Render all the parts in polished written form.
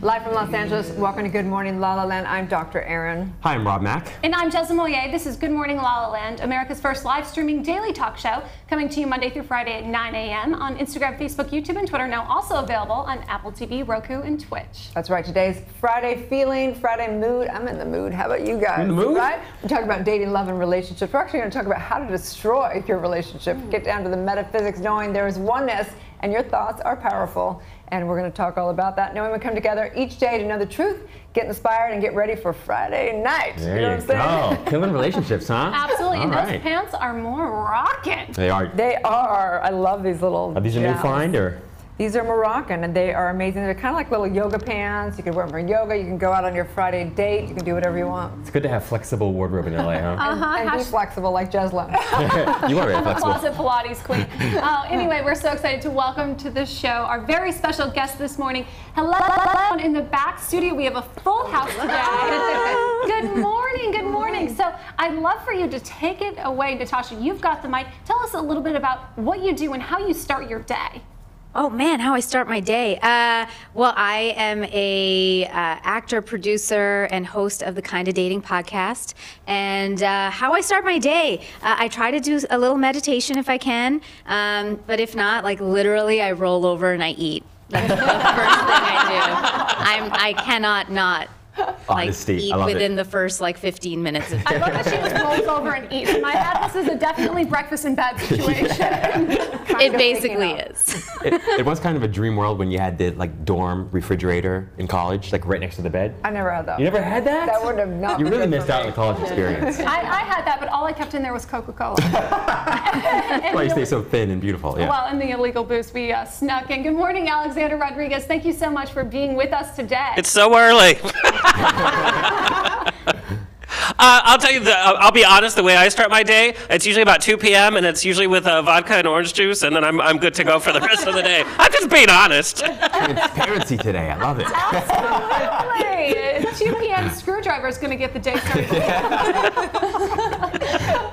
Live from Los Angeles, welcome to Good Morning La La Land. I'm Dr. Erin. Hi, I'm Rob Mack. And I'm Jessica Moyer. This is Good Morning La La Land, America's first live streaming daily talk show, coming to you Monday through Friday at 9 a.m. on Instagram, Facebook, YouTube, and Twitter. Now also available on Apple TV, Roku, and Twitch. That's right. Today's Friday feeling, Friday mood. I'm in the mood. How about you guys? In the mood? Right? We're talking about dating, love, and relationships. We're actually going to talk about how to destroy your relationship. Get down to the metaphysics, knowing there is oneness and your thoughts are powerful. And we're going to talk all about that, knowing we come together each day to know the truth, get inspired, and get ready for Friday night. There you know what I'm saying? Killing relationships, huh? Absolutely. And All those right. pants are more rockin'. They are. They are. I love these little Are these a new gowns. find, or? These are Moroccan, and they are amazing. They're kind of like little yoga pants. You can wear them for yoga. You can go out on your Friday date. You can do whatever you want. It's good to have flexible wardrobe in LA, huh? And be flexible like Jeslyn. You are very I'm a flexible. closet Pilates queen. Anyway, we're so excited to welcome to the show our very special guest this morning. Hello, in the back studio. We have a full house today. Good morning, good morning. So I'd love for you to take it away, Natasha. You've got the mic. Tell us a little bit about what you do and how you start your day. Oh man, how I start my day. Well, I am a actor, producer, and host of the Kinda Dating podcast. And how I start my day, I try to do a little meditation if I can. But if not, like literally, I roll over and I eat. That's the first thing I do. I cannot not. Honesty. Eat I love within it. the first like 15 minutes of I love that she just rolls over and eats. In my head, this is a definitely breakfast in bed situation. It basically is. It was kind of a dream world when you had the dorm refrigerator in college, like right next to the bed. I never had that. You never had that? That would have not You been really good missed for out on me. the college experience. I had that, but all I kept in there was Coca-Cola. That's why you stay so thin and beautiful. Yeah. Well, in the illegal booze, we snuck in. Good morning, Alexander Rodriguez. Thank you so much for being with us today. It's so early. I'll tell you, I'll be honest, the way I start my day, it's usually about 2 p.m. and it's usually with vodka and orange juice, and then I'm good to go for the rest of the day. I'm just being honest. Transparency today. I love it. Absolutely. 2 p.m. Screwdriver is going to get the day started.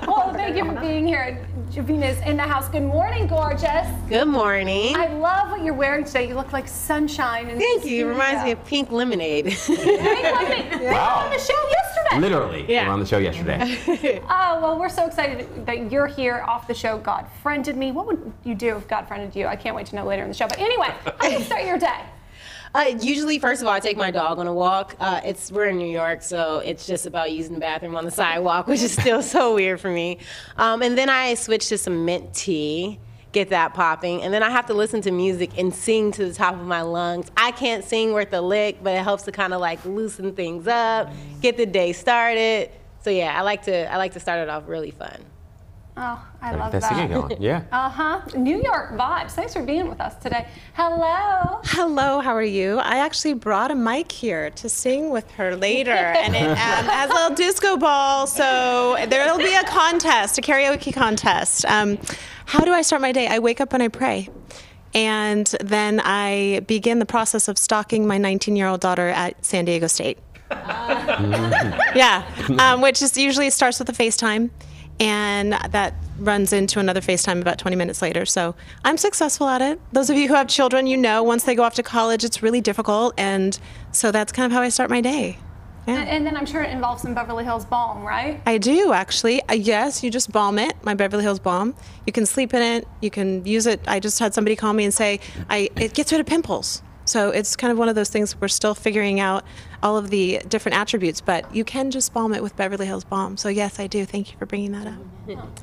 Well, thank you for being here. Javina's in the house. Good morning, gorgeous. Good morning. I love what you're wearing today. You look like sunshine. Thank you. It reminds me of pink lemonade. Wow. On the show yesterday. Literally. Yeah. We were on the show yesterday. Oh, well, we're so excited that you're here off the show. God friended me. What would you do if God friended you? I can't wait to know later in the show. But anyway, how do you start your day? Usually, first of all, I take my dog on a walk. We're in New York, so it's just about using the bathroom on the sidewalk, which is still so weird for me. And then I switch to some mint tea, get that popping, and then I have to listen to music and sing to the top of my lungs. I can't sing worth a lick, but it helps to kind of like loosen things up, get the day started. So yeah, I like to start it off really fun. Oh, I love That that. singing going. Yeah. Uh-huh. New York vibes. Thanks for being with us today. Hello. Hello, how are you? I actually brought a mic here to sing with her later, and it has a little disco ball, so there'll be a contest, a karaoke contest. How do I start my day? I wake up and I pray, and then I begin the process of stalking my 19-year-old daughter at San Diego State. Yeah, which is usually starts with a FaceTime. And that runs into another FaceTime about 20 minutes later. So I'm successful at it. Those of you who have children, you know, once they go off to college, it's really difficult. And so that's kind of how I start my day. Yeah. And then I'm sure it involves some Beverly Hills balm, right? I do, actually. Yes, you just balm it, my Beverly Hills balm. You can sleep in it. You can use it. I just had somebody call me and say, it gets rid of pimples. So it's kind of one of those things we're still figuring out all of the different attributes, but you can just balm it with Beverly Hills Balm. So yes, I do. Thank you for bringing that up.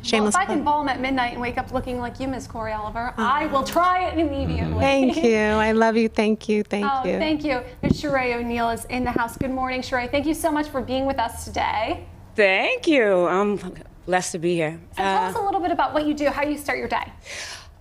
Shameless Well, if I can plug. balm at midnight and wake up looking like you, Miss Corey Oliver, I will try it immediately. Thank you. I love you. Thank you. Thank Oh, you. thank you. Miss Sheree O'Neill is in the house. Good morning, Sheree. Thank you so much for being with us today. Thank you. I'm blessed to be here. So tell us a little bit about what you do, how you start your day.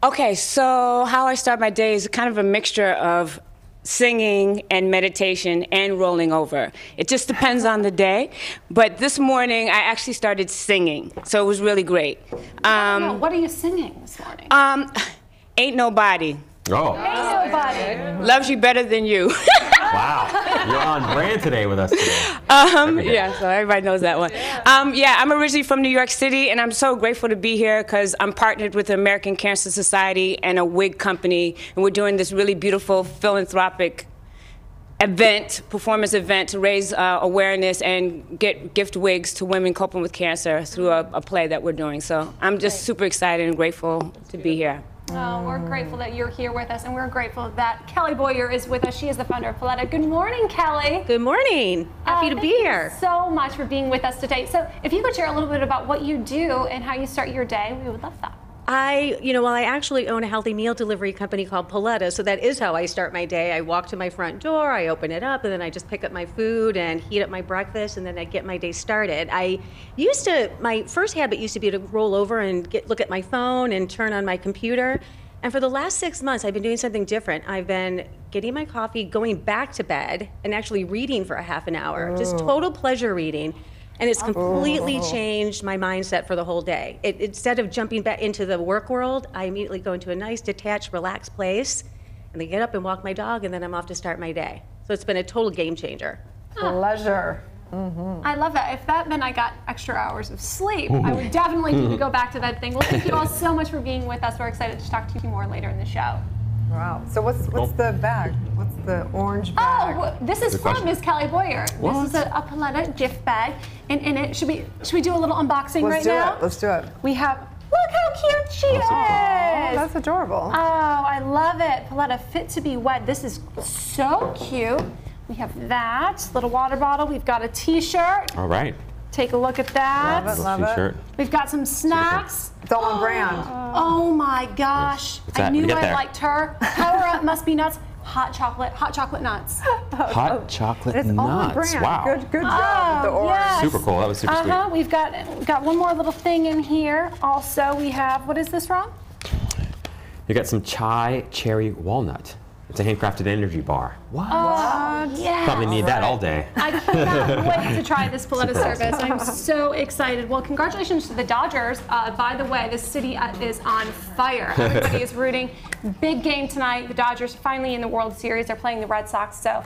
Okay, so how I start my day is kind of a mixture of singing and meditation and rolling over. It just depends on the day. But this morning, I actually started singing, so it was really great. What are you singing this morning? Ain't Nobody. Oh. Ain't Nobody. Loves You Better Than You. Wow. You're on brand today with us today. Yeah, so everybody knows that one. Yeah, I'm originally from New York City, and I'm so grateful to be here because I'm partnered with the American Cancer Society and a wig company, and we're doing this really beautiful philanthropic performance event to raise awareness and get gift wigs to women coping with cancer through a play that we're doing. So I'm just super excited and grateful to be here. Oh, we're grateful that you're here with us, and we're grateful that Kelly Boyer is with us. She is the founder of LALALAND. Good morning, Kelly. Good morning. Happy to be here. Thank you so much for being with us today. So if you could share a little bit about what you do and how you start your day, we would love that. Well, I actually own a healthy meal delivery company called Paletta, so that is how I start my day. I walk to my front door, I open it up, and then I just pick up my food and heat up my breakfast, and then I get my day started. My first habit used to be to roll over and look at my phone and turn on my computer. And for the last 6 months, I've been doing something different. I've been getting my coffee, going back to bed, and actually reading for a half an hour, just total pleasure reading. And it's completely changed my mindset for the whole day. Instead of jumping back into the work world, I immediately go into a nice, detached, relaxed place, and then get up and walk my dog, and then I'm off to start my day. So it's been a total game changer. Pleasure. I love that. If that meant I got extra hours of sleep, I would definitely do the go back to bed thing. Well, thank you all so much for being with us. We're excited to talk to you more later in the show. Wow. So what's the bag? What's the orange bag? Oh, this is from Miss Kelly Boyer. This is a Paletta gift bag, and in it, should we do a little unboxing right now? Let's do it. We have, look how cute she is. Oh, that's adorable. Oh, I love it. Paletta Fit to be Wet. This is so cute. We have that little water bottle. We've got a T-shirt. All right. Take a look at that. Love it. T-shirt. We've got some snacks. It's all on brand. Oh my gosh. What's I that? knew Get I there. liked her. Power Up Must Be Nuts. Hot chocolate nuts. Hot chocolate It's all on nuts. brand. Wow. Good job with the orange. Yes. Super cool. That was super sweet. We've got one more little thing in here. Also, we have, what is this, Ron? You got some chai cherry walnut. It's a handcrafted energy bar. What? Yeah. Probably need that all day. I cannot wait to try this Paletta service. I'm so excited. Well, congratulations to the Dodgers. By the way, this city is on fire. Everybody is rooting. Big game tonight. The Dodgers finally in the World Series. They're playing the Red Sox, so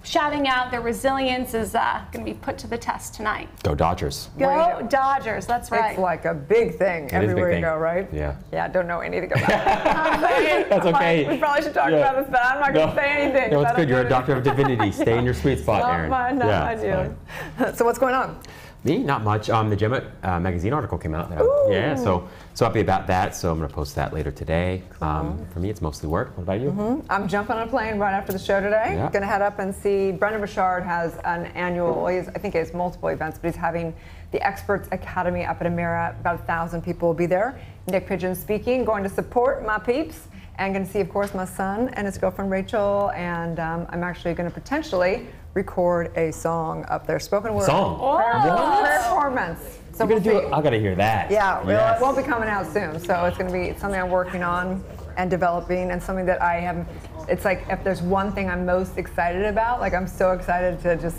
shouting out their resilience is going to be put to the test tonight. Go Dodgers. Go Dodgers. That's right. It's like a big thing is a everywhere big you go, thing. right? Yeah. Yeah, don't know anything about it. That's okay. We probably should talk about this, but I'm not going to say anything. No, it's I don't good. You're know a doctor of divinity. Stay in your sweet spot, Not Erin. my it's deal. fine. So what's going on? Me? Not much. The Gemma magazine article came out. Yeah, so happy about that. So I'm going to post that later today. For me, it's mostly work. What about you? I'm jumping on a plane right after the show today. Yeah. Going to head up and see, Brendan Burchard has an annual, I think he has multiple events, but he's having the Experts Academy up at Amira. About 1,000 people will be there. Nick Pigeon speaking, going to support my peeps. And going to see, of course, my son and his girlfriend Rachel. And I'm actually going to potentially record a song up there. Spoken word. Prayer performance. So You're gonna do it. I gotta hear that. Yeah, Yes. it won't be coming out soon. So it's going to be something I'm working on and developing, and something that I have. It's like if there's one thing I'm most excited about, like I'm so excited to just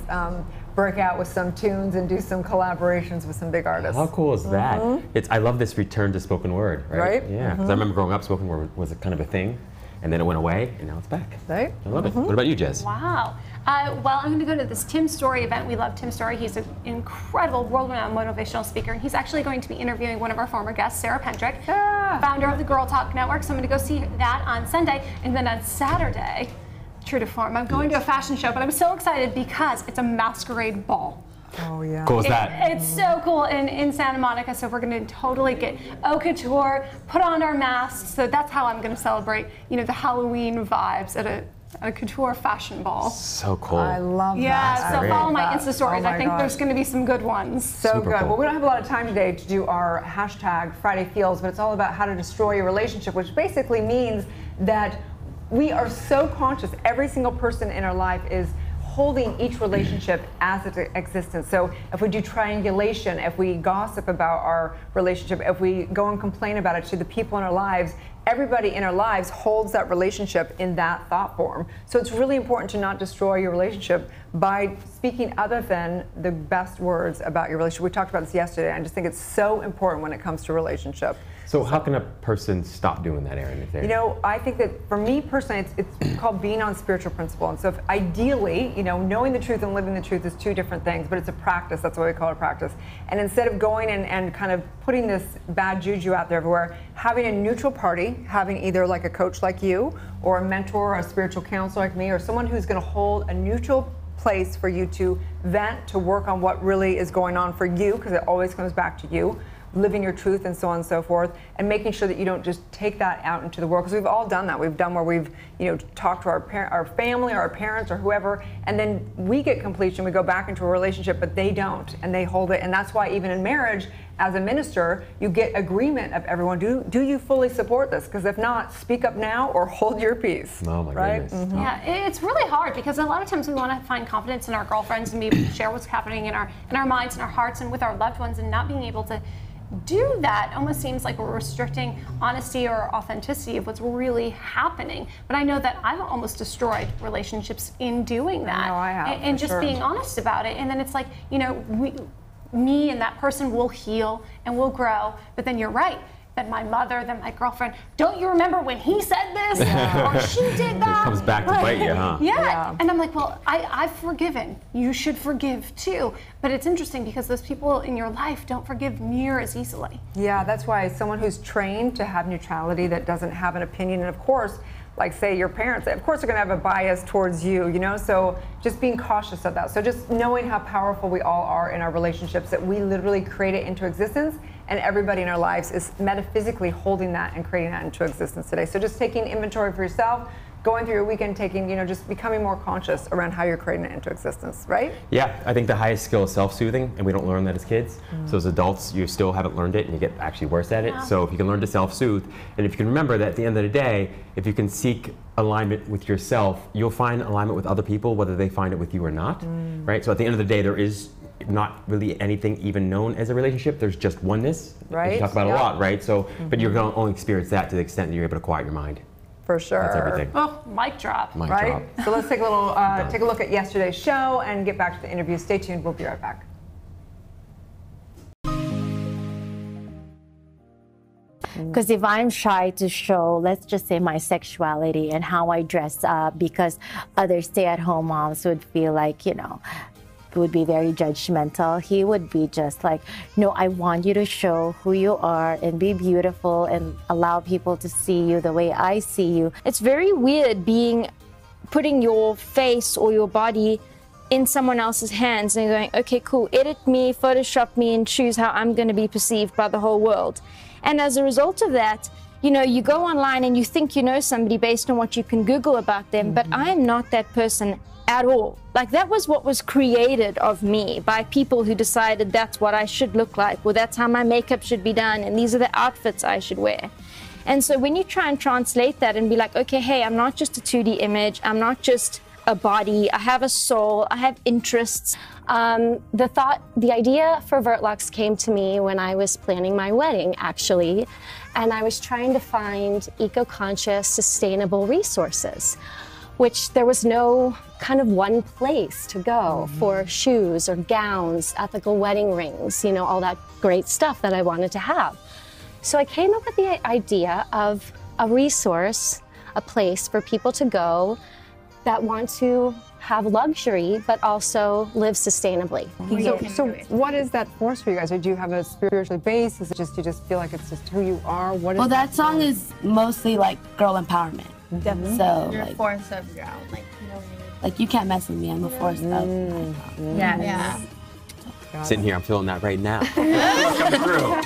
break out with some tunes and do some collaborations with some big artists. How cool is that? I love this return to spoken word, right? Right? Yeah, because I remember growing up, spoken word was a kind of a thing, and then it went away, and now it's back. Right? I love it. What about you, Jez? Wow. Well, I'm going to go to this Tim Story event. We love Tim Story. He's an incredible world-renowned motivational speaker, and he's actually going to be interviewing one of our former guests, Sarah Pendrick, founder of the Girl Talk Network. So I'm going to go see that on Sunday, and then on Saturday, true to form, I'm going to a fashion show, but I'm so excited because it's a masquerade ball. Oh, yeah. Cool as that? It's so cool in Santa Monica, so we're going to totally get haute couture, put on our masks, so that's how I'm going to celebrate, the Halloween vibes at a couture fashion ball. So cool. I love that. Yeah, so great. follow my That. Insta stories. Oh my I think gosh. there's going to be some good ones. So Super good. cool. Well, we don't have a lot of time today to do our hashtag Friday Feels, but it's all about how to destroy your relationship, which basically means that we are so conscious. Every single person in our life is holding each relationship as its existence. So if we do triangulation, if we gossip about our relationship, if we go and complain about it to the people in our lives, everybody in our lives holds that relationship in that thought form. So it's really important to not destroy your relationship by speaking other than the best words about your relationship. We talked about this yesterday. I just think it's so important when it comes to relationship. So how can a person stop doing that, Erin? You know, I think that for me personally, it's called being on spiritual principle. And so if ideally, you know, knowing the truth and living the truth is two different things, but it's a practice. That's why we call it a practice. And instead of going and kind of putting this bad juju out there everywhere, having a neutral party, having either like a coach like you or a mentor or a spiritual counselor like me or someone who's going to hold a neutral place for you to vent, to work on what really is going on for you, because it always comes back to you, living your truth and so on and so forth, and making sure that you don't just take that out into the world, because we've all done that. We've done where we've, you know, talked to our family or our parents or whoever, and then we get completion, we go back into a relationship, but they don't, and they hold it. And that's why even in marriage, as a minister, you get agreement of everyone. Do you fully support this? Because if not, speak up now or hold your peace. Oh my right? goodness. Mm-hmm. Yeah, it's really hard because a lot of times we want to find confidence in our girlfriends and be able to share what's happening in our minds and our hearts and with our loved ones, and not being able to do that almost seems like we're restricting honesty or authenticity of what's really happening. But I know that I've almost destroyed relationships in doing that. No, I have, and for just sure. being honest about it. And then it's like, you know, me and that person will heal and will grow. But then you're right. Then my mother, then my girlfriend, don't you remember when he said this? Or she did that? It comes back to bite you, huh? Yeah. And I'm like, well, I've forgiven. You should forgive too. But it's interesting because those people in your life don't forgive near as easily. Yeah, that's why someone who's trained to have neutrality, that doesn't have an opinion, and of course, like say your parents, of course, are going to have a bias towards you, you know, so just being cautious of that. So just knowing how powerful we all are in our relationships, that we literally create it into existence, and everybody in our lives is metaphysically holding that and creating that into existence today. So just taking inventory for yourself, going through your weekend, taking, you know, just becoming more conscious around how you're creating it into existence, right? Yeah, I think the highest skill is self-soothing, and we don't learn that as kids. So as adults, you still haven't learned it, and you get actually worse at it. So if you can learn to self-soothe, and if you can remember that at the end of the day, if you can seek alignment with yourself, you'll find alignment with other people, whether they find it with you or not, right? So at the end of the day, there is not really anything even known as a relationship. There's just oneness. Right. You talk about a lot, right? So, but you're going to only experience that to the extent that you're able to quiet your mind. For sure. That's everything. Oh, mic drop. Mic Right? drop. So let's take a little, take a look at yesterday's show and get back to the interview. Stay tuned. We'll be right back. Because if I'm shy to show, let's just say, my sexuality and how I dress up, because other stay-at-home moms would feel like, you know, would be very judgmental. He would be just like, no, I want you to show who you are and be beautiful and allow people to see you the way I see you. It's very weird putting your face or your body in someone else's hands and going, okay, cool, edit me, Photoshop me, and choose how I'm going to be perceived by the whole world. And as a result of that, you know, you go online and you think you know somebody based on what you can Google about them, but I'm not that person at all. Like, that was what was created of me by people who decided that's what I should look like, or that's how my makeup should be done, and these are the outfits I should wear. And so when you try and translate that and be like, okay, hey, I'm not just a 2D image, I'm not just a body, I have a soul, I have interests. The idea for Vertlux came to me when I was planning my wedding, actually, and I was trying to find eco-conscious, sustainable resources, which there was no kind of one place to go for shoes or gowns, ethical wedding rings, you know, all that great stuff that I wanted to have. So I came up with the idea of a resource, a place for people to go that want to have luxury, but also live sustainably. So what is that force for you guys? Or do you have a spiritual base? Is it just, you just feel like it's just who you are? What is Well, that song is mostly like girl empowerment. Definitely. So You're like, a force of your own, like, you know what I mean? like you can't mess with me. I'm a force of. Yeah. Sitting here, I'm feeling that right now. Coming through.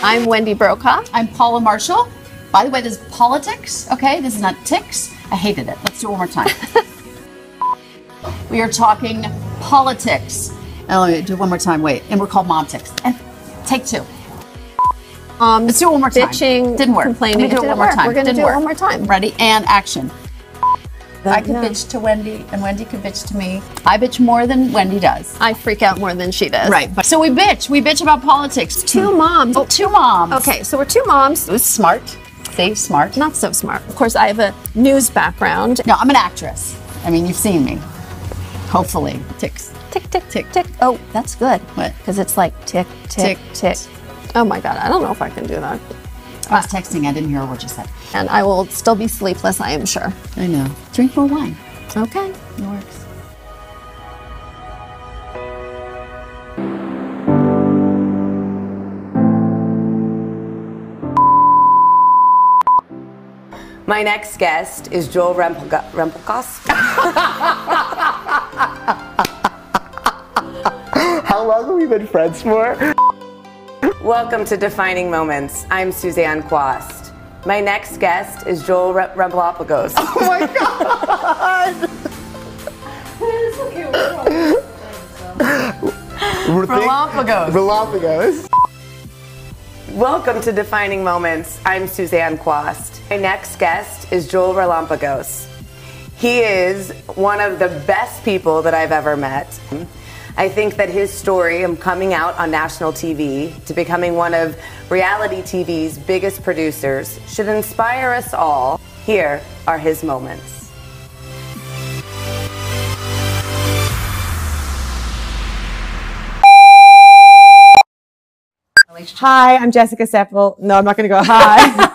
I'm Wendy Brokaw. I'm Paula Marshall. By the way, this is politics, okay? This is not ticks. I hated it. Let's do it one more time. We are talking politics. And let me do it one more time, wait. And we're called Momtics. And take two. Let's do it one more time. Bitching, Didn't work. complaining. Let me do it one more time. We're going to Didn't do work. it one more time. Ready? And action. I could bitch to Wendy, and Wendy could bitch to me. I bitch more than Wendy does. I freak out more than she does. Right. So we bitch. We bitch about politics. Two moms. Oh, two moms. Okay, so we're two moms. It was smart. Say smart. Not so smart. Of course, I have a news background. No, I'm an actress. I mean, you've seen me. Hopefully. Ticks. Tick, tick, tick, tick. Oh, that's good. What? Because it's like tick, tick, tick. Oh my God, I don't know if I can do that. I was texting, I didn't hear what you said. And I will still be sleepless, I am sure. I know. Drink more wine. Okay. It works. My next guest is Joel Rempelkos. How long have we been friends for? Welcome to Defining Moments. I'm Suzanne Quast. My next guest is Joel Rempelkos. Oh my God! Relapagos. Welcome to Defining Moments. I'm Suzanne Quast. My next guest is Joel Relampagos. He is one of the best people that I've ever met. I think that his story of coming out on national TV to becoming one of reality TV's biggest producers should inspire us all. Here are his moments. Hi, I'm Jessica Seppel. No, I'm not going to go hi.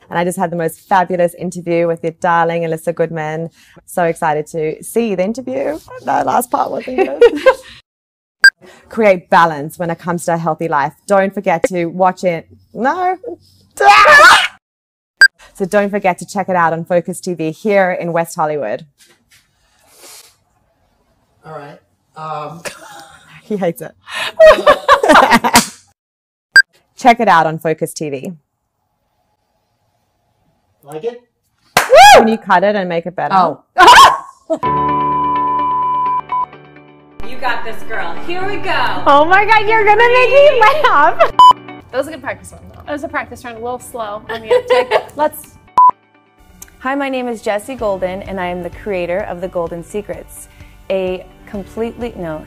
And I just had the most fabulous interview with your darling Alyssa Goodman. So excited to see the interview. That last part wasn't good. Create balance when it comes to a healthy life. Don't forget to watch it. No. So don't forget to check it out on Focus TV here in West Hollywood. All right. He hates it. Check it out on Focus TV. Like it? Can you cut it and make it better? Oh. You got this, girl. Here we go. Oh my God, you're gonna make me laugh. That was a good practice run, though. It was a practice run, a little slow on the uptake. Let's. Hi, my name is Jessie Golden, and I am the creator of The Golden Secrets. No,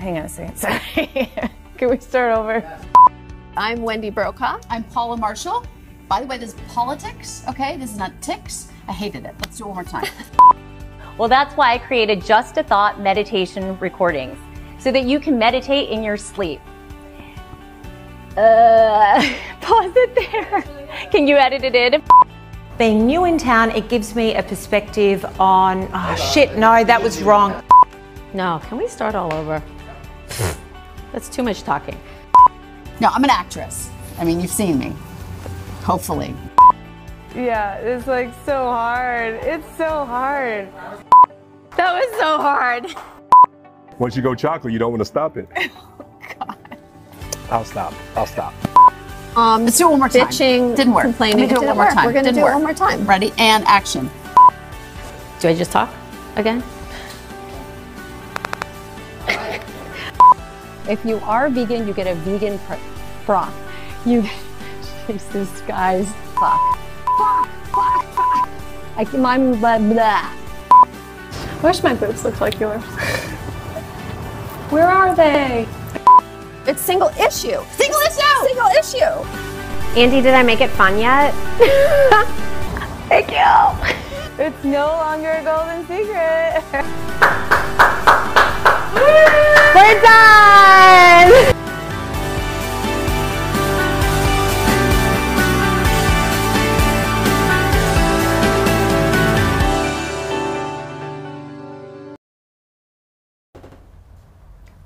hang on a second, sorry. Can we start over? I'm Wendy Brokaw. I'm Paula Marshall. By the way, this is politics, okay? This is not ticks. I hated it. Let's do it one more time. Well, that's why I created Just a Thought meditation recordings, so that you can meditate in your sleep. Pause it there. Can you edit it in? Being new in town, it gives me a perspective on, oh shit, no, that was wrong. No, can we start all over? That's too much talking. No, I'm an actress. I mean, you've seen me. Hopefully. Yeah, it's like so hard. It's so hard. That was so hard. Once you go chocolate, you don't want to stop it. Oh, God. I'll stop. Let's do it one more time. Bitching, Didn't work. complaining. Let me do it one more time. We're going to Didn't do work. it one more time. Ready? And action. Do I just talk again? If you are vegan, you get a vegan broth. Jesus, guys. Fuck. I'm blah, blah. I wish my boobs looked like yours. Where are they? It's single issue. Single issue. Single issue. Andy, did I make it fun yet? Thank you. It's no longer a golden secret. We're done!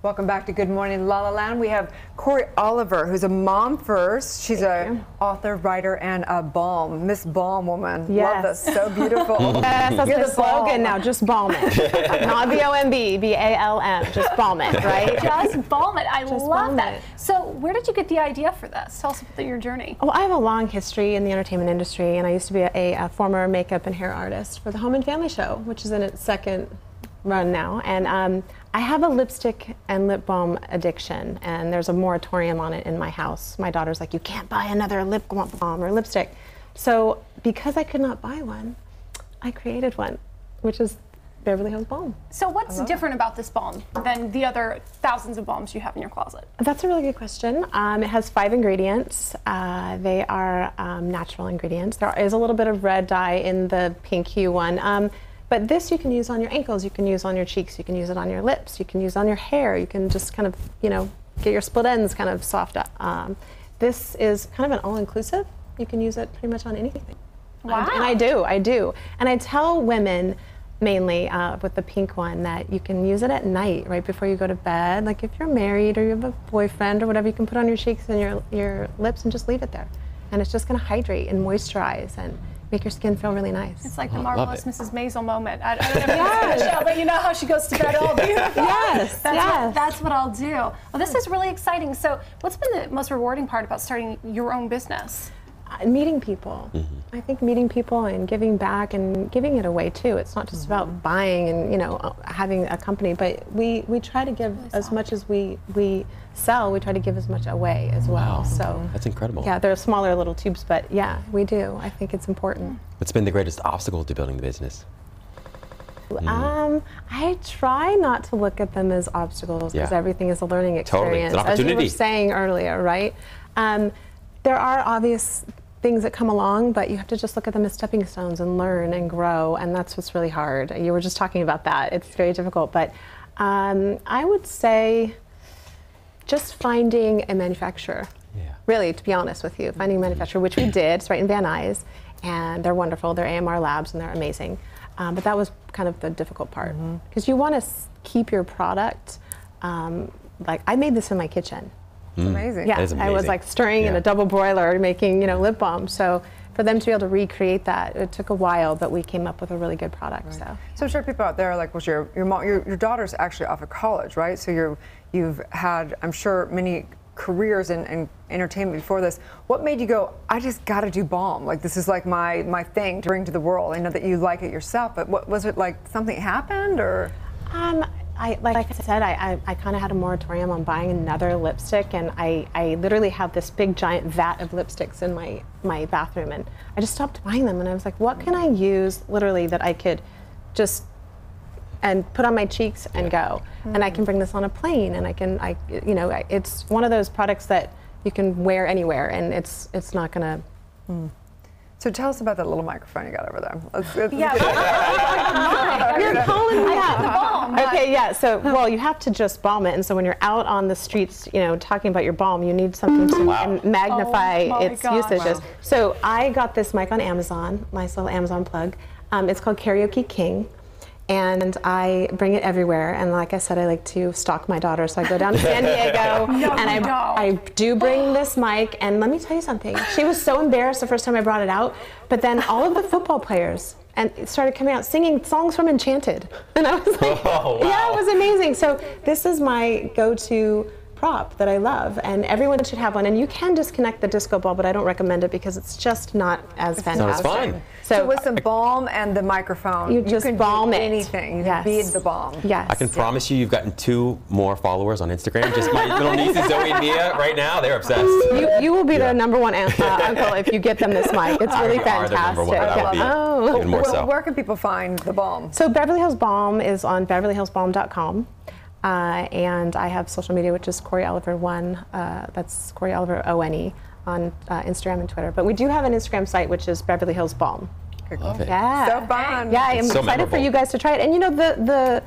Welcome back to Good Morning La La Land. We have Corey Oliver, who's a mom first. She's an author, writer, and a balm. Miss Balm Woman. Yes. Love this. So beautiful. Yes, that's You're the the balm. slogan now. Just balm it. Not B-O-M-B, B-A-L-M. Just balm it, right? Just balm it. I Just love balm that. it. So where did you get the idea for this? Tell us about your journey. Well, I have a long history in the entertainment industry, and I used to be a former makeup and hair artist for the Home and Family Show, which is in its second run now. And I have a lipstick and lip balm addiction, and there's a moratorium on it in my house. My daughter's like, you can't buy another lip balm or lipstick. So because I could not buy one, I created one, which is Beverly Hills Balm. So what's different about this balm than the other thousands of balms you have in your closet? That's a really good question. It has 5 ingredients. They are natural ingredients. There is a little bit of red dye in the pink hue one. But this you can use on your ankles, you can use on your cheeks, you can use it on your lips, you can use it on your hair, you can just kind of, you know, get your split ends kind of soft up. This is kind of an all-inclusive. You can use it pretty much on anything. Wow. And I do. And I tell women, mainly with the pink one, that you can use it at night, right before you go to bed. Like if you're married or you have a boyfriend or whatever, you can put on your cheeks and your lips and just leave it there. And it's just gonna hydrate and moisturize and make your skin feel really nice. It's like the marvelous Mrs. Maisel moment. I don't know if you've seen the show, but you know how she goes to bed all beautiful. Yes, That's what I'll do. Well, this is really exciting. So what's been the most rewarding part about starting your own business? Meeting people. I think meeting people and giving back and giving it away too. It's not just about buying and, you know, having a company, but we try to give as much as we sell. We try to give as much away as well. Wow. So That's incredible. yeah, they're smaller little tubes, but yeah, we do. I think it's important. What's been the greatest obstacle to building the business? I try not to look at them as obstacles because everything is a learning Totally. experience. It's an opportunity. As you were saying earlier, right? There are obvious things that come along, but you have to just look at them as stepping stones and learn and grow, and that's what's really hard. You were just talking about that. It's very difficult, but I would say just finding a manufacturer. Really, to be honest with you, finding a manufacturer, which we did. It's right in Van Nuys, and they're wonderful. They're AMR Labs, and they're amazing. But that was kind of the difficult part, because you want to keep your product. Like I made this in my kitchen. It's amazing. Yeah, I was like stirring in a double broiler, making, you know, lip balm. So for them to be able to recreate that, it took a while, but we came up with a really good product. So I'm sure people out there are like, was your mom, your daughter's actually off of college, right? So you've had, I'm sure, many careers in entertainment before this. What made you go, I just got to do balm? Like this is like my thing to bring to the world. I know that you like it yourself, but what was it like? Something happened, or? Like I said, I kind of had a moratorium on buying another lipstick, and I literally have this big giant vat of lipsticks in my bathroom, and I just stopped buying them, and I was like, what can I use literally that I could just put on my cheeks and go, and I can bring this on a plane, and it's one of those products that you can wear anywhere, and it's not gonna. So tell us about that little microphone you got over there. You're calling me out. The balm. Okay, yeah. So, well, you have to just balm it, and so when you're out on the streets, you know, talking about your balm, you need something to magnify its usages. Wow. So I got this mic on Amazon, nice little Amazon plug. It's called Karaoke King. And I bring it everywhere, and like I said, I like to stalk my daughter, so I go down to San Diego, and I do bring this mic, and let me tell you something, she was so embarrassed the first time I brought it out, but then all of the football players started coming out singing songs from Enchanted, and I was like, yeah, it was amazing. So this is my go-to prop that I love, and everyone should have one, and you can disconnect the disco ball, but I don't recommend it because it's just not as fantastic. No, it's fun. So with some balm and the microphone, you just can balm do it. anything. You can bead the balm. Yes. I can promise you, you've gotten 2 more followers on Instagram. Just my little nieces Zoe and Mia right now, they're obsessed. You will be their number one uncle if you get them this mic. It's really fantastic. Even more so. Where can people find the balm? So Beverly Hills Balm is on BeverlyHillsBalm.com. And I have social media, which is Corey Oliver 1. That's Corey Oliver O-N-E on Instagram and Twitter. But we do have an Instagram site, which is Beverly Hills Balm. Love it. Yeah. So fun. Yeah, I'm excited for you guys to try it. And you know, the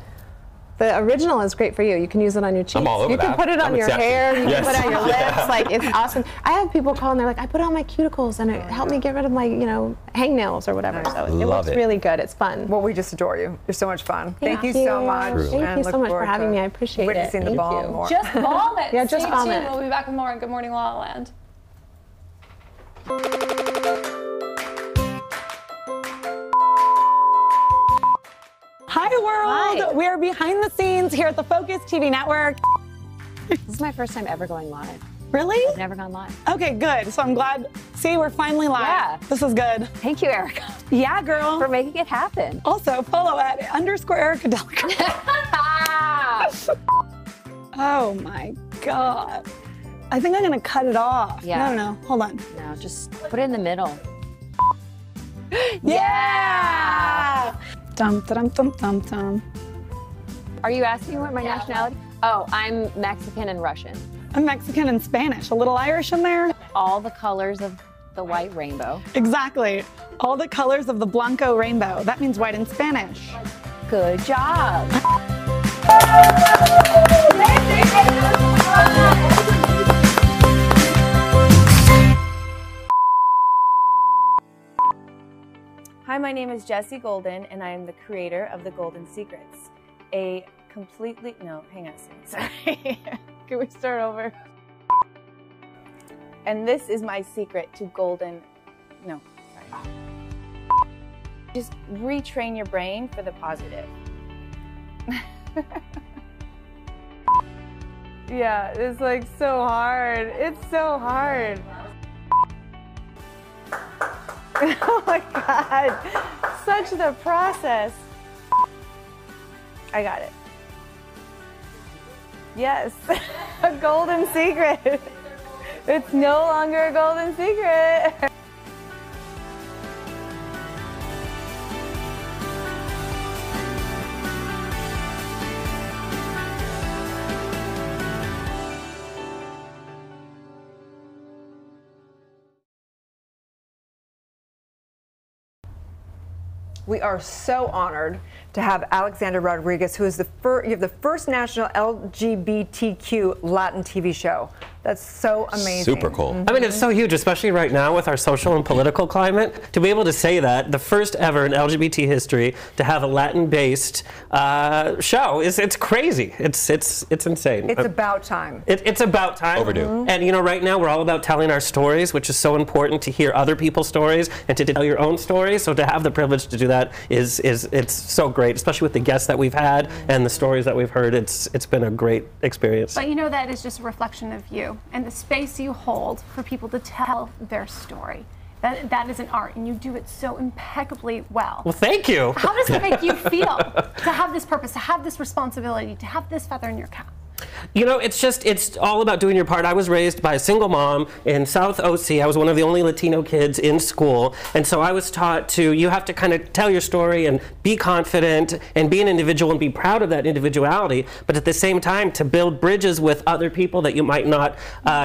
original is great for you. You can use it on your cheeks. I'm all over you can that. put it on your hair. You can put it on your lips. Yeah. Like, it's awesome. I have people call and they're like, I put it on my cuticles and it helped me get rid of my, you know, hangnails or whatever. So it looks really good. It's fun. Well, we just adore you. You're so much fun. Thank you so much. Thank you so much for having me. I appreciate it. Witnessing the balm more. Just balm it. Yeah, just Stay balm tuned. it. We'll be back with more on Good Morning La La Land. Hi world! Hi. We are behind the scenes here at the Focus TV network. This is my first time ever going live. Really? I've never gone live. Okay, good. So I'm glad. See, we're finally live. Yeah. This is good. Thank you, Erica. Yeah, girl. For making it happen. Also, follow at _Erica Delica. Oh my God. I think I'm gonna cut it off. Yeah. No. Hold on. No, just put it in the middle. Yeah! Dum dum dum dum dum. Are you asking what my nationality? Oh, I'm Mexican and Russian. I'm Mexican and Spanish. A little Irish in there. All the colors of The white rainbow. Exactly. All the colors of the Blanco rainbow. That means white in Spanish. Good job. Hi, my name is Jessie Golden, and I am the creator of The Golden Secrets, a completely, no, hang on a second, sorry. Can we start over? And this is my secret to golden, no, sorry. Just retrain your brain for the positive. Yeah, it's like so hard. It's so hard. Oh my God, such the process. I got it. Yes, a golden secret. It's no longer a golden secret. We are so honored to have Alexander Rodriguez, who is you have the first national LGBTQ Latin TV show. That's so amazing. Super cool. I mean, it's so huge, especially right now with our social and political climate. To be able to say that, the first ever in LGBT history to have a Latin-based show, it's crazy. It's insane. It's about time. It's about time. Overdue. And you know, right now we're all about telling our stories, which is so important to hear other people's stories and to tell your own story. So to have the privilege to do that it's so great, especially with the guests that we've had and the stories that we've heard. It's been a great experience. But you know, that is just a reflection of you and the space you hold for people to tell their story. That is an art, and you do it so impeccably well. Well, thank you. How does it make you feel to have this purpose, to have this responsibility, to have this feather in your cap? You know, it's all about doing your part. I was raised by a single mom in South OC. I was one of the only Latino kids in school. And so I was taught you have to kind of tell your story and be confident and be an individual and be proud of that individuality. But at the same time, to build bridges with other people that you might not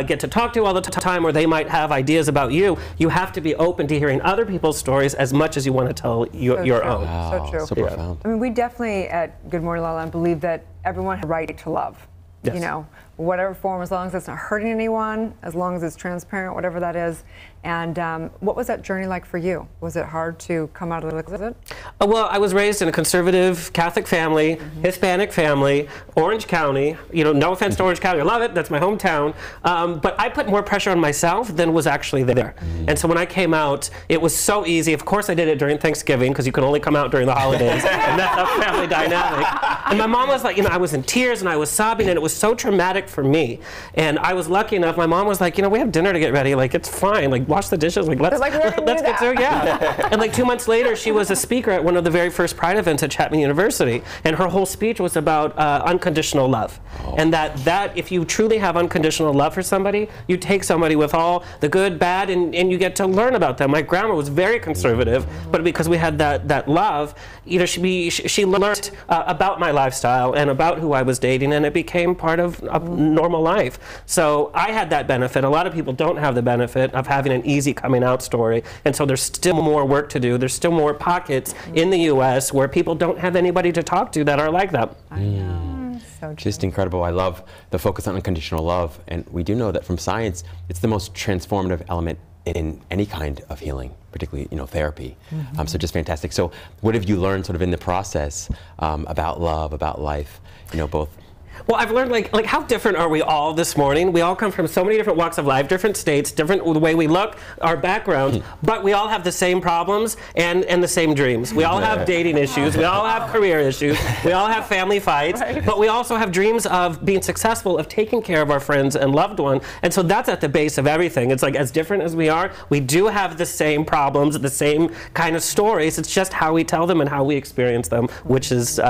get to talk to all the time, or they might have ideas about you, you have to be open to hearing other people's stories as much as you want to tell your own. Wow, so true. So profound. I mean, we definitely at Good Morning LaLaLand believe that everyone has a right to love. Yes. You know, whatever form, as long as it's not hurting anyone, as long as it's transparent, whatever that is. And what was that journey like for you? Was it hard to come out of the closet? Well, I was raised in a conservative Catholic family, Hispanic family, Orange County. You know, no offense to Orange County, I love it, that's my hometown. But I put more pressure on myself than was actually there. And so when I came out, it was so easy. Of course I did it during Thanksgiving, because you can only come out during the holidays, and that's a family dynamic. And my mom was like, you know, I was in tears and I was sobbing, and it was so traumatic for me. And I was lucky enough, my mom was like, you know, we have dinner to get ready, like, it's fine, like, wash the dishes, like, let's get through, yeah. And like 2 months later, she was a speaker at one of the very first Pride events at Chapman University, and her whole speech was about unconditional love. And that if you truly have unconditional love for somebody, you take somebody with all the good, bad, and you get to learn about them. My grandma was very conservative, but because we had that love, you know, she learned about my lifestyle and about who I was dating, and it became part of normal life. So I had that benefit. A lot of people don't have the benefit of having an easy coming out story, and so there's still more work to do. There's still more pockets in the U.S. where people don't have anybody to talk to that are like that. I know. So just incredible. I love the focus on unconditional love, and we do know that from science, it's the most transformative element in any kind of healing, particularly, you know, therapy. So just fantastic. So what have you learned sort of in the process about love, about life, you know, both? Well, I've learned, like how different are we all this morning? We all come from so many different walks of life, different states, different the way we look, our backgrounds, but we all have the same problems and the same dreams. We all have dating issues, we all have career issues, we all have family fights, but we also have dreams of being successful, of taking care of our friends and loved one. And so that's at the base of everything. It's like, as different as we are, we do have the same problems, the same kind of stories. It's just how we tell them and how we experience them, which is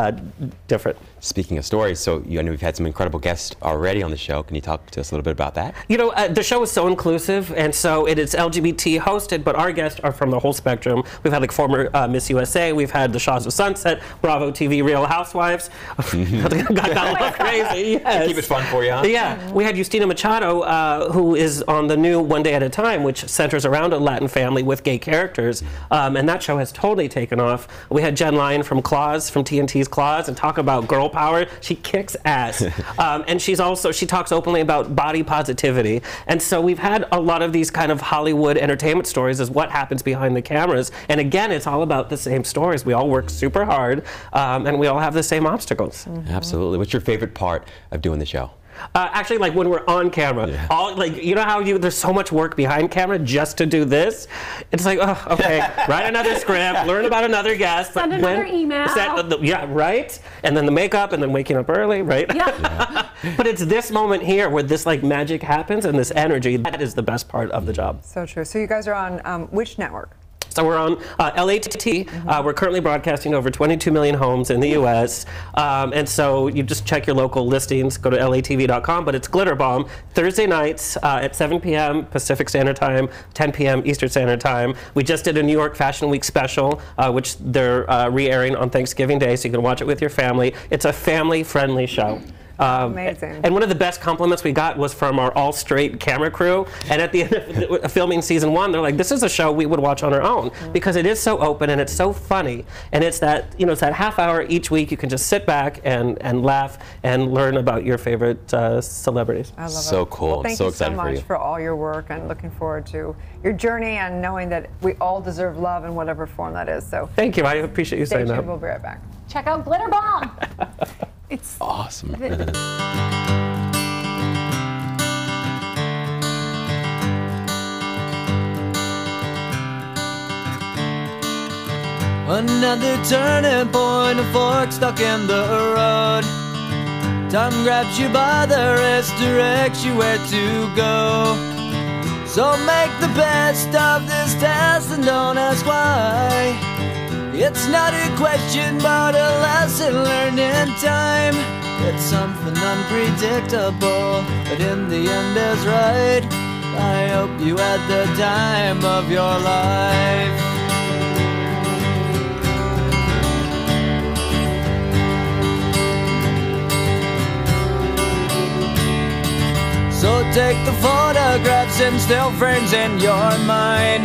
different. Speaking of stories, so I know we've had some incredible guests already on the show. Can you talk to us a little bit about that? You know, the show is so inclusive, and so it is LGBT hosted, but our guests are from the whole spectrum. We've had like former Miss USA, we've had the Shaws of Sunset, Bravo TV, Real Housewives. got a little crazy. Yes. Keep it fun for you, huh? Yeah, we had Justina Machado, who is on the new One Day at a Time, which centers around a Latin family with gay characters, and that show has totally taken off. We had Jen Lyon from Claws, from TNT's Claws, and talk about girl power. She kicks ass. And she talks openly about body positivity. And so we've had a lot of these kind of Hollywood entertainment stories as what happens behind the cameras. And again, it's all about the same stories. We all work super hard, and we all have the same obstacles. Absolutely. What's your favorite part of doing the show? Actually, like when we're on camera, you know how there's so much work behind camera just to do this? It's like, oh, okay, write another script, learn about another guest. Send another email. Yeah, right? And then the makeup, and then waking up early, right? Yeah. But it's this moment here where this like magic happens and this energy, that is the best part of the job. So true. So you guys are on which network? So we're on LATT. We're currently broadcasting over 22 million homes in the U.S. And so you just check your local listings, go to latv.com, but it's Glitter Bomb, Thursday nights at 7 p.m. Pacific Standard Time, 10 p.m. Eastern Standard Time. We just did a New York Fashion Week special, which they're re-airing on Thanksgiving Day, so you can watch it with your family. It's a family-friendly show. Amazing. And one of the best compliments we got was from our all-straight camera crew. And at the end of filming season 1, they're like, "This is a show we would watch on our own because it is so open and it's so funny, and it's that it's that half hour each week you can just sit back and laugh and learn about your favorite celebrities." I love so it. cool. Well, thank so you excited so much for you. all your work, and looking forward to your journey and knowing that we all deserve love in whatever form that is. So thank you. I appreciate you saying that. We'll be right back. Check out Glitter Bomb. It's awesome. Another turning point, a fork stuck in the road. Time grabs you by the wrist, directs you where to go. So make the best of this test and don't ask why. It's not a question but a lesson learned in time. It's something unpredictable, but in the end is right. I hope you had the time of your life. So take the photographs and still frames in your mind,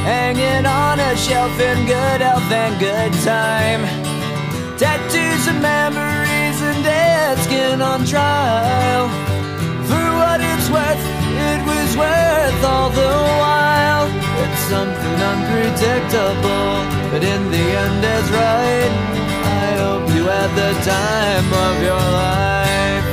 hanging on a shelf in good health and good time. Tattoos and memories and dead skin on trial. For what it's worth, it was worth all the while. It's something unpredictable, but in the end is right. I hope you had the time of your life.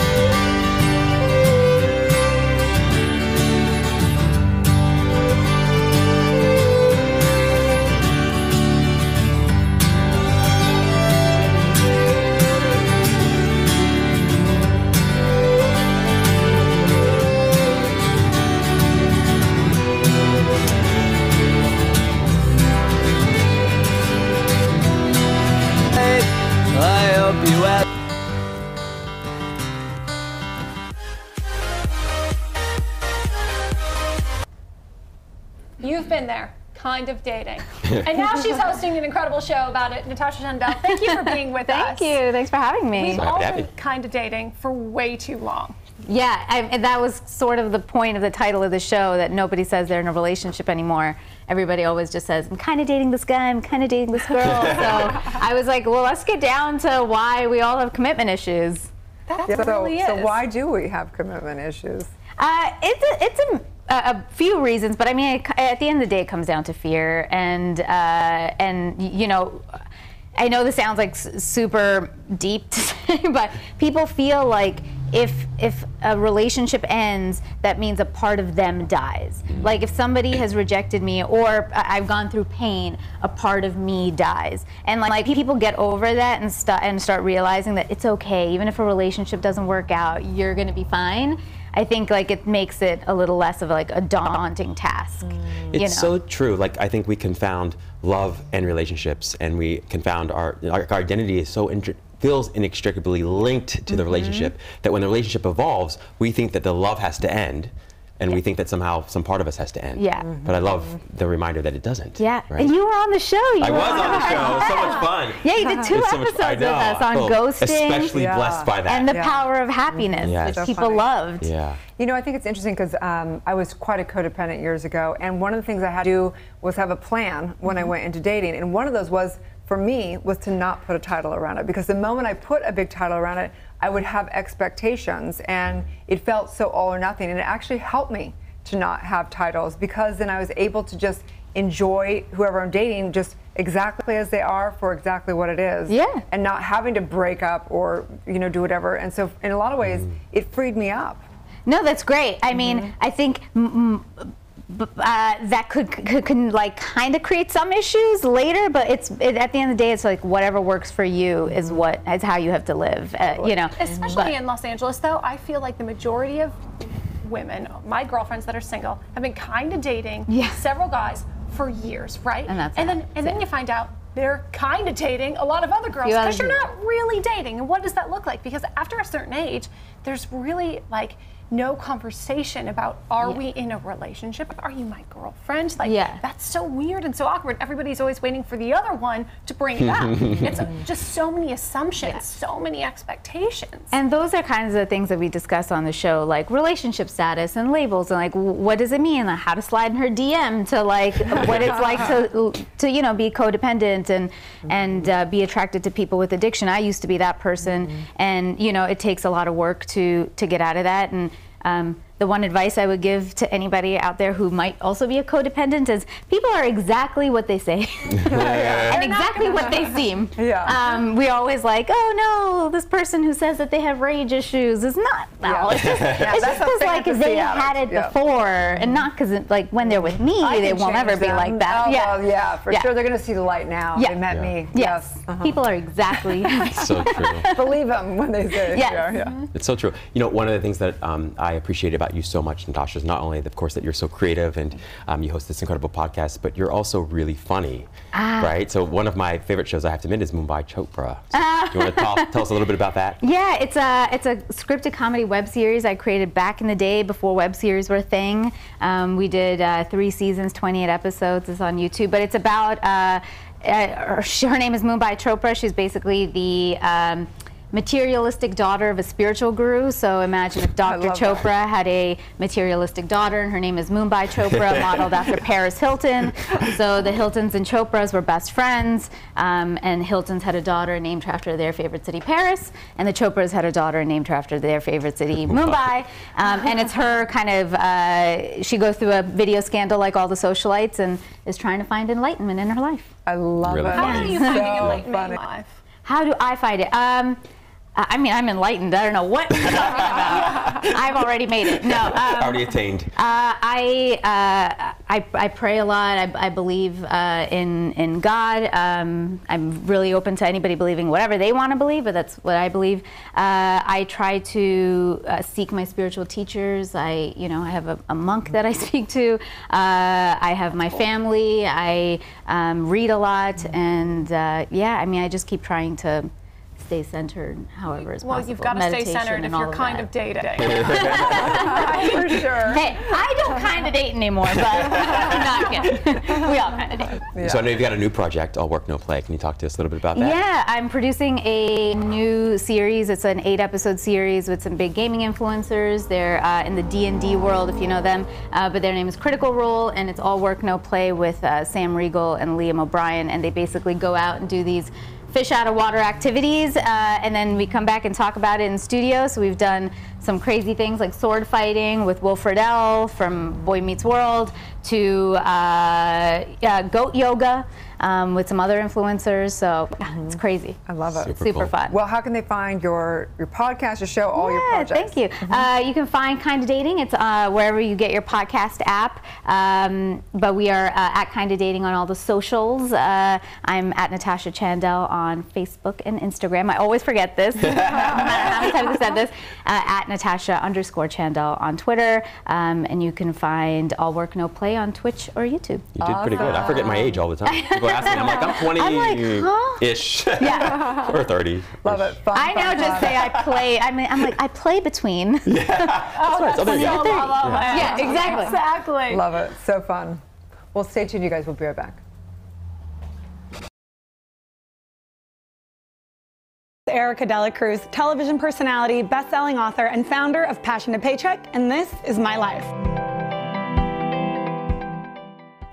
I hope you have. You've been there, kind of dating. And now she's hosting an incredible show about it. Natasha Shandell, thank you for being with us. Thank you. Thanks for having me. We've all been kind of dating for way too long. Yeah, and that was sort of the point of the title of the show, that nobody says they're in a relationship anymore. Everybody always just says, I'm kind of dating this guy, I'm kind of dating this girl. So I was like, well, let's get down to why we all have commitment issues. That's what it really is. So why do we have commitment issues? It's a few reasons, but I mean, at the end of the day, it comes down to fear, and you know, I know this sounds like super deep to say, but people feel like if a relationship ends, that means a part of them dies. Like if somebody has rejected me or I've gone through pain, a part of me dies. And like people get over that and start realizing that it's okay, even if a relationship doesn't work out, you're gonna be fine. I think like it makes it a little less of like a daunting task. It's so true. Like I think we confound love and relationships, and we confound our identity is so feels inextricably linked to the relationship, that when the relationship evolves, we think that the love has to end, and we think that somehow some part of us has to end. Yeah. But I love the reminder that it doesn't. Yeah. Right? And you were on the show. I was on the show. It was so much fun. Yeah, you did 2 It's so much- episodes I with know. us on I feel ghosting. especially blessed by that. And the power of happiness, Yes. which So people loved. Yeah. You know, I think it's interesting because I was quite a codependent years ago, and one of the things I had to do was have a plan when I went into dating, and one of those was, for me, was to not put a title around it, because the moment I put a big title around it, I would have expectations, and it felt so all or nothing, and it actually helped me to not have titles, because then I was able to just enjoy whoever I'm dating just exactly as they are for exactly what it is. Yeah. And not having to break up or, you know, do whatever. And so in a lot of ways, it freed me up. No, that's great. I mean, I think that could like kind of create some issues later, but at the end of the day, it's like whatever works for you is how you have to live. You know, Especially in Los Angeles, though, I feel like the majority of women, my girlfriends that are single, have been kind of dating several guys for years, right? And then you find out they're kind of dating a lot of other girls because you're not really dating. And what does that look like? Because after a certain age, there's really like no conversation about are we in a relationship? Are you my girlfriend? Like that's so weird and so awkward. Everybody's always waiting for the other one to bring it up. It's just so many assumptions, so many expectations. And those are kinds of the things that we discuss on the show, like relationship status and labels, and like what does it mean, like how to slide in her DM, to like what it's like to you know, be codependent and be attracted to people with addiction. I used to be that person, and you know, it takes a lot of work to get out of that. And the one advice I would give to anybody out there who might also be a codependent is people are exactly what they say and exactly what they seem. We're always like, oh no, this person who says that they have rage issues is not. No, it's just because like they had it before, and not because like when they're with me, they won't ever be like that. Oh, for sure. They're going to see the light now. They met me. Yes. People are exactly. So true. Believe them when they say it. Yes. It's so true. You know, one of the things that I appreciate about you so much, Natasha, is not only, of course, that you're so creative and you host this incredible podcast, but you're also really funny, right? So one of my favorite shows, I have to admit, is Mumbai Chopra. So do you want to tell us a little bit about that? Yeah, it's a scripted comedy web series I created back in the day before web series were a thing. We did 3 seasons, 28 episodes. It's on YouTube, but it's about her name is Mumbai Chopra. She's basically the materialistic daughter of a spiritual guru. So imagine if Dr. Chopra had a materialistic daughter, and her name is Mumbai Chopra, modeled after Paris Hilton. So the Hiltons and Chopras were best friends, and Hiltons had a daughter named after their favorite city, Paris, and the Chopras had a daughter named after their favorite city, Mumbai. And it's her kind of, she goes through a video scandal like all the socialites and is trying to find enlightenment in her life. I love it. How are you finding enlightenment in life? How do I find it? I mean, I'm enlightened. I don't know what you're talking about. I've already made it. No. Already attained. I pray a lot. I believe in God. I'm really open to anybody believing whatever they want to believe, but that's what I believe. I try to seek my spiritual teachers. I have a monk that I speak to. I have my family. I read a lot, and I mean, I just keep trying to stay centered, however is possible. Well, you've got to stay centered if you're kind of dating. For sure. Hey, I don't kind of date anymore, but I'm not kidding. We all kind of date. Yeah. So I know you've got a new project, All Work No Play. Can you talk to us a little bit about that? Yeah, I'm producing a new series. It's an 8-episode series with some big gaming influencers. They're in the D&D world, if you know them, but their name is Critical Role, and it's All Work No Play with Sam Riegel and Liam O'Brien, and they basically go out and do these fish out of water activities, and then we come back and talk about it in studio. So we've done some crazy things like sword fighting with Will Friedle from Boy Meets World, to goat yoga with some other influencers. So it's crazy. I love it. Super fun. Well, how can they find your podcast, your show, all your projects? Thank you. You can find Kinda Dating. It's wherever you get your podcast app. But we are at Kinda Dating on all the socials. I'm at Natasha Chandel on Facebook and Instagram. I always forget this, no matter how many times I said this. At Natasha_Chandel on Twitter. And you can find All Work No Play on Twitch or YouTube. You did pretty good. I forget my age all the time. People people ask me, I'm like, I'm 20-ish. Yeah. Or 30. Love it. Fun, I now just say I play. I'm like I play between. Oh, that's so Yeah, exactly. Exactly. Love it. So fun. Well, stay tuned, you guys. We'll be right back. Erica Dela Cruz, television personality, best-selling author, and founder of Passion to Paycheck, and this is my life.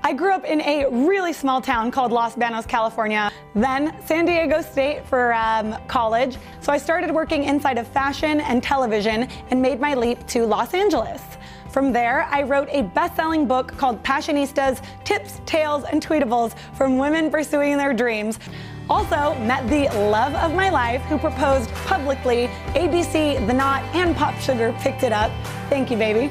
I grew up in a really small town called Los Banos, California, then San Diego State for college. So I started working inside of fashion and television and made my leap to Los Angeles. From there, I wrote a best-selling book called Passionistas, Tips, Tales, and Tweetables from Women Pursuing Their Dreams. Also met the love of my life who proposed publicly. ABC, The Knot, and Pop Sugar picked it up. Thank you, baby.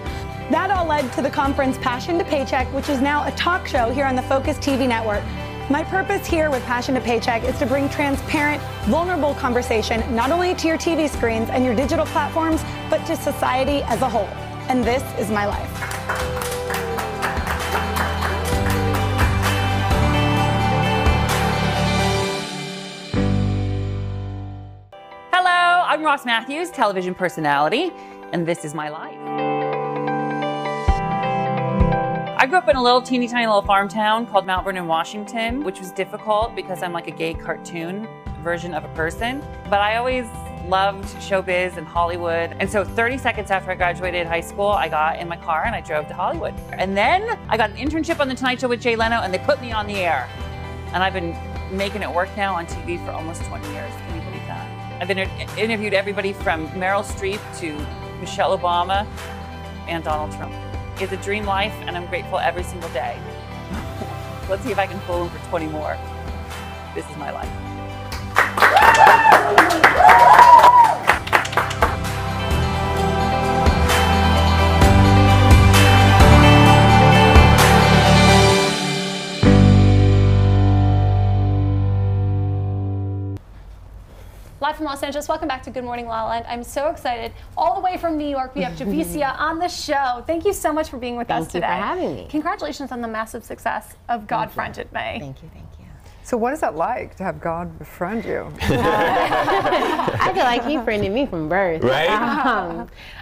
That all led to the conference Passion to Paycheck, which is now a talk show here on the Focus TV network. My purpose here with Passion to Paycheck is to bring transparent, vulnerable conversation not only to your TV screens and your digital platforms, but to society as a whole. And this is my life. Hello, I'm Ross Matthews, television personality, and this is my life. I grew up in a little teeny tiny little farm town called Mount Vernon, Washington, which was difficult because I'm like a gay cartoon version of a person. But I always loved showbiz and Hollywood. And so 30 seconds after I graduated high school, I got in my car and I drove to Hollywood. And then I got an internship on The Tonight Show with Jay Leno and they put me on the air. And I've been making it work now on TV for almost 20 years. Can you believe that? I've interviewed everybody from Meryl Streep to Michelle Obama and Donald Trump. It's a dream life and I'm grateful every single day. Let's see if I can pull them for 20 more. This is my life. Live from Los Angeles, welcome back to Good Morning LaLaLand. I'm so excited. All the way from New York, we have Javicia on the show. Thank you so much for being with us today. Thank you for having me. Congratulations on the massive success of God Friended Me. Thank you, thank you. So what is that like to have God befriend you? I feel like he friended me from birth. Right?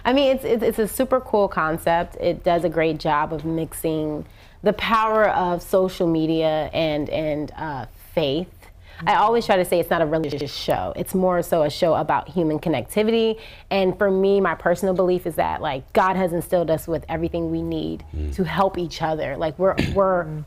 I mean, it's a super cool concept. It does a great job of mixing the power of social media and faith. I always try to say it's not a religious show. It's more so a show about human connectivity. And for me, my personal belief is that like God has instilled us with everything we need to help each other. Like we're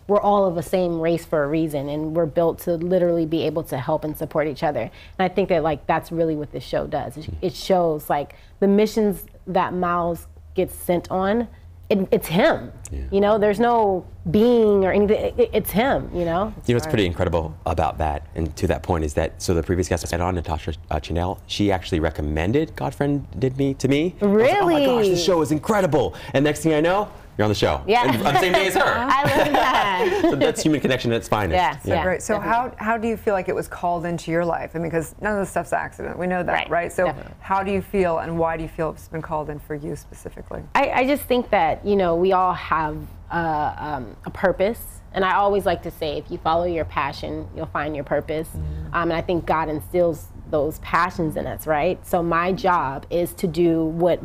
all of the same race for a reason, and we're built to literally be able to help and support each other. And I think that like that's really what this show does. It shows like the missions that Miles gets sent on. It's him, you know, there's no being or anything, it's him, you know? You know what's pretty incredible about that, and to that point, is that, so the previous guest I had on, Natasha Chanel, she actually recommended God Friended Me to me. Really? I was like, oh my gosh, this show is incredible. And next thing I know, you're on the show. Yeah. And on the same day as her. I love that. So that's human connection at its finest. Yeah. Right. So how do you feel like it was called into your life? I mean, because none of this stuff's accident. We know that, right? So how do you feel, and why do you feel it's been called in for you specifically? I just think that, you know, we all have a purpose. And I always like to say, if you follow your passion, you'll find your purpose. And I think God instills those passions in us, right? So my job is to do what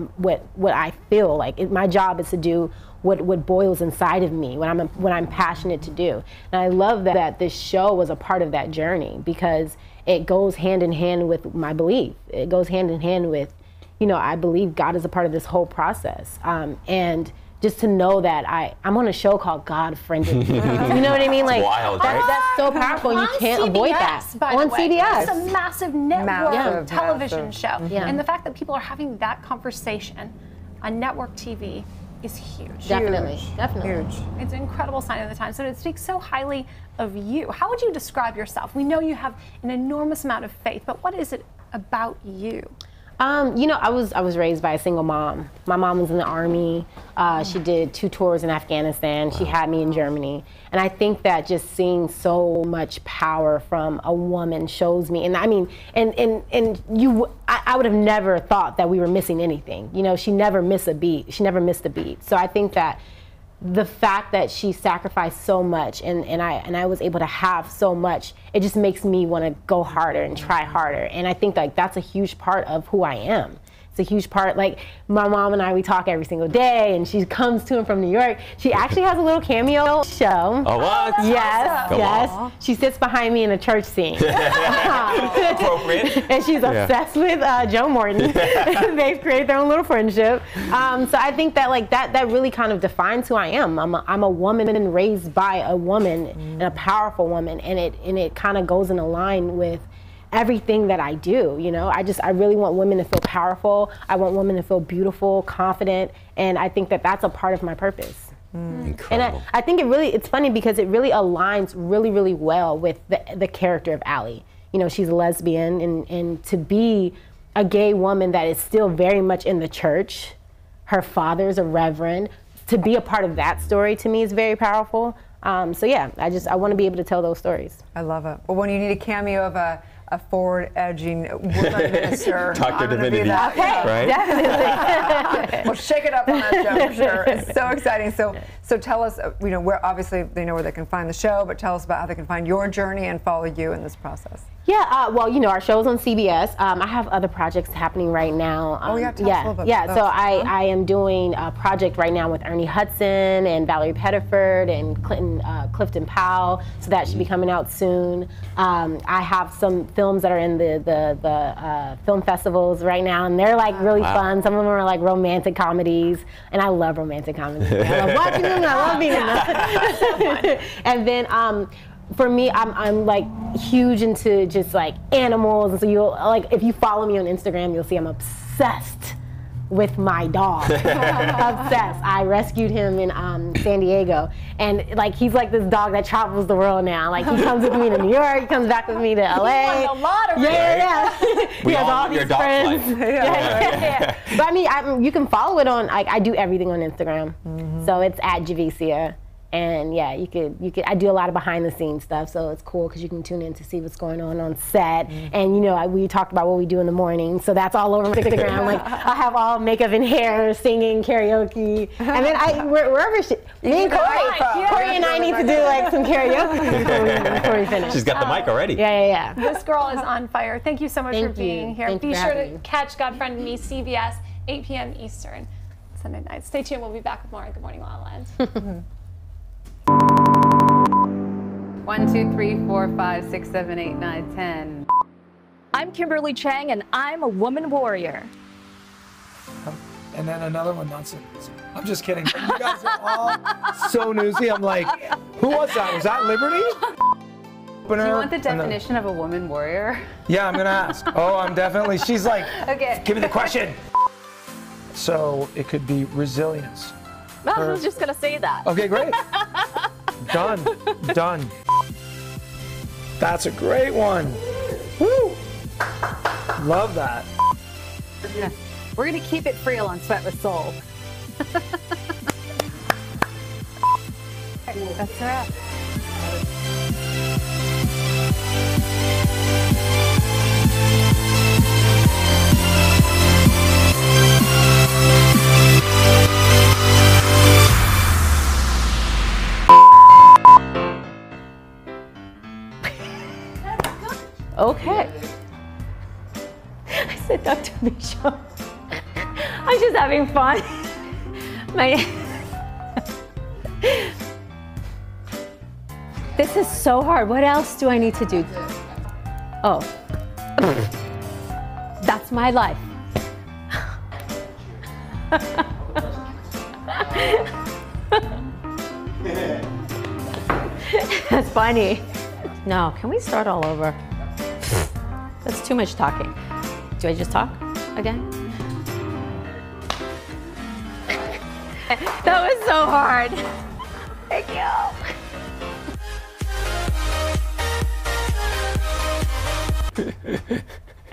I feel like. My job is to do what boils inside of me, what I'm passionate to do. And I love that this show was a part of that journey, because it goes hand in hand with my belief. It goes hand in hand with, you know, I believe God is a part of this whole process. And just to know that I'm on a show called God Friended Me. You know what I mean? Like, wild, right? That's so powerful. You can't avoid that. On CBS. It's a massive network television show. Yeah. And the fact that people are having that conversation on network TV is huge. Definitely. Huge. It's an incredible sign of the time. So it speaks so highly of you. How would you describe yourself? We know you have an enormous amount of faith, but what is it about you? You know, I was raised by a single mom. My mom was in the Army. She did 2 tours in Afghanistan. She had me in Germany. And I think that just seeing so much power from a woman shows me. And I mean, I would have never thought that we were missing anything. You know, she never missed a beat. She never missed a beat. So I think that the fact that she sacrificed so much and I was able to have so much, it just makes me want to go harder and try harder. And I think like that's a huge part of who I am. It's a huge part. Like my mom and I, we talk every single day, and she comes to and from New York. She actually has a little cameo show. Oh, what? Yes, yes. She sits behind me in a church scene. Appropriate. And she's obsessed with Joe Morton. They've created their own little friendship. So I think that like that really kind of defines who I am. I'm a woman raised by a woman and a powerful woman, and it kind of goes in a line with everything that I do. You know, I really want women to feel powerful. I want women to feel beautiful, confident, and I think that that's a part of my purpose. Incredible. And I think it's funny because it really aligns really, really well with the character of Allie. You know, she's a lesbian, and to be a gay woman that is still very much in the church, her father's a reverend, to be a part of that story to me is very powerful. So yeah, I want to be able to tell those stories. I love it. Well, when you need a cameo of a forward-edging woman minister, Dr. Divinity, right? Definitely. We'll shake it up on that show for sure. It's so exciting. So tell us, you know, where obviously they know where they can find the show, but tell us about how they can find your journey and follow you in this process. Yeah, well, you know, our show's on CBS. I have other projects happening right now. Tell us a little bit about so those. I am doing a project right now with Ernie Hudson and Valerie Pettiford and Clifton Powell, so that should be coming out soon. I have some films that are in the film festivals right now, and they're like really fun. Some of them are like romantic comedies, and I love romantic comedies. I love watching them, I love being in them. And then, for me, I'm like huge into just like animals, and so you'll like if you follow me on Instagram, you'll see I'm obsessed with my dog. Obsessed. I rescued him in San Diego, and like he's like this dog that travels the world now. Like he comes with me to New York, he comes back with me to LA. He won the lottery. Yeah. We he has all your these dog friends. life. Yeah. But I mean, you can follow it on. Like I do everything on Instagram, so it's at Javicia. And yeah, you could. I do a lot of behind the scenes stuff, so it's cool because you can tune in to see what's going on set. And you know, we talked about what we do in the morning, so that's all over my Instagram. Like I have all makeup and hair, singing, karaoke, and then wherever me and Corey and I need to do like some karaoke before we finish. She's got the mic already. Yeah. This girl is on fire. Thank you so much for being here. Thank you Be for sure having to me. catch God Friend Me, CBS, 8 p.m. Eastern, Sunday night. Stay tuned. We'll be back with more on Good Morning LaLaLand. 1, 2, 3, 4, 5, 6, 7, 8, 9, 10. I'm Kimberly Chang, and I'm a woman warrior. And then another one, nonsense. I'm just kidding. You guys are all so newsy. I'm like, who was that? Was that Liberty? Do you want the definition of a woman warrior? Yeah, I'm gonna ask. Oh, I'm definitely. She's like, okay. Give me the question. So it could be resilience. Well, I was just gonna say that. Okay, great. Done. That's a great one. Woo! Love that. We're gonna keep it real on Sweat with Soul. That's a wrap. Okay. I said Dr. Big Show. I'm just having fun. This is so hard. What else do I need to do? Oh. That's my life. That's funny. No, can we start all over? That's too much talking. Do I just talk again? That was so hard. Thank you.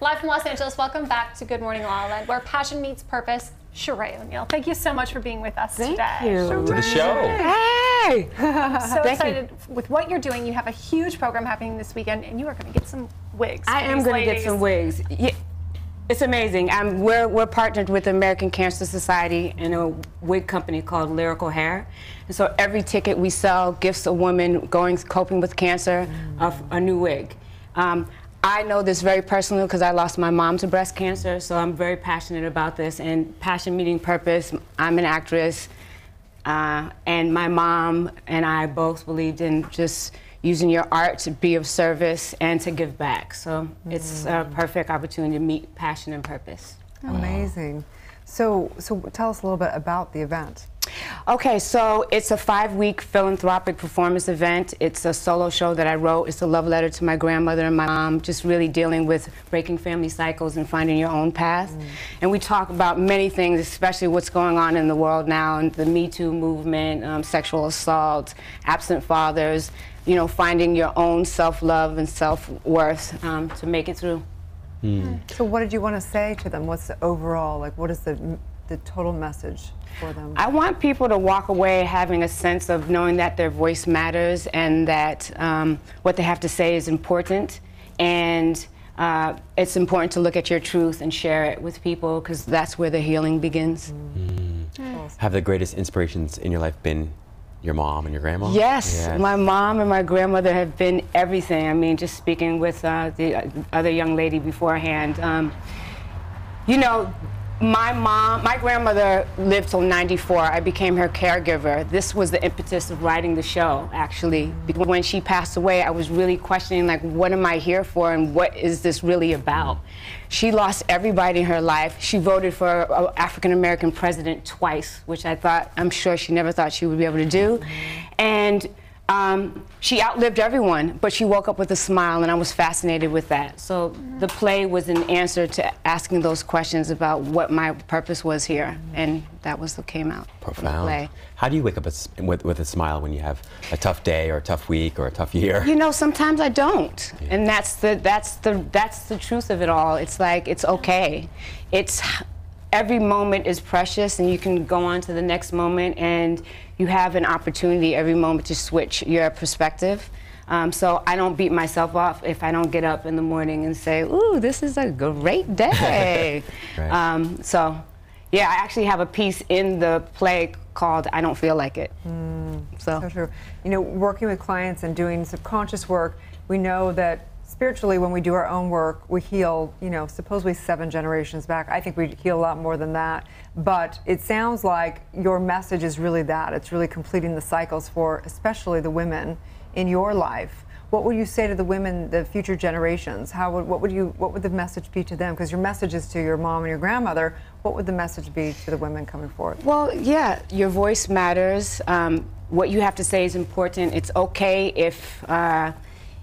Live from Los Angeles, welcome back to Good Morning LaLaLand, where passion meets purpose. Sheree O'Neal, thank you so much for being with us today. To the show. Hey! So excited with what you're doing. You have a huge program happening this weekend, and you are going to get some wigs. I am going to get some wigs. Yeah. It's amazing. We're partnered with the American Cancer Society and a wig company called Lyrical Hair. And so every ticket we sell gifts a woman coping with cancer a new wig. I know this very personally because I lost my mom to breast cancer, so I'm very passionate about this. And passion meeting purpose. I'm an actress, and my mom and I both believed in just using your art to be of service and to give back. So it's a perfect opportunity to meet passion and purpose. Amazing. So tell us a little bit about the event. Okay, so it's a 5-week philanthropic performance event. It's a solo show that I wrote. It's a love letter to my grandmother and my mom, just really dealing with breaking family cycles and finding your own path. And we talk about many things, especially what's going on in the world now, and the Me Too movement, sexual assault, absent fathers, you know, finding your own self-love and self-worth to make it through. So what did you want to say to them? What's the overall, like, what is the total message for them? I want people to walk away having a sense of knowing that their voice matters and that what they have to say is important. And it's important to look at your truth and share it with people because that's where the healing begins. Have the greatest inspirations in your life been your mom and your grandma? Yes, my mom and my grandmother have been everything. I mean, just speaking with the other young lady beforehand, you know, my grandmother lived till 94. I became her caregiver. This was the impetus of writing the show, actually. Because when she passed away, I was really questioning, like, what am I here for and what is this really about? She lost everybody in her life. She voted for an African-American president twice, which I'm sure she never thought she would be able to do. And she outlived everyone, but she woke up with a smile, and I was fascinated with that. So the play was an answer to asking those questions about what my purpose was here, and that was what came out from the play. How do you wake up with a smile when you have a tough day or a tough week or a tough year? You know, sometimes I don't, and that's the truth of it all. It's like, it's okay. Every moment is precious, and you can go on to the next moment, and you have an opportunity every moment to switch your perspective. So I don't beat myself up if I don't get up in the morning and say, ooh, this is a great day. So yeah, I actually have a piece in the play called I Don't Feel Like It. So true. You know, working with clients and doing subconscious work, we know that spiritually, when we do our own work, we heal, you know, supposedly 7 generations back. I think we heal a lot more than that. But it sounds like your message is really that. It's really completing the cycles for especially the women in your life. What would you say to the women, the future generations? What would the message be to them? Because your message is to your mom and your grandmother. What would the message be to the women coming forward? Well, yeah, your voice matters. What you have to say is important. It's okay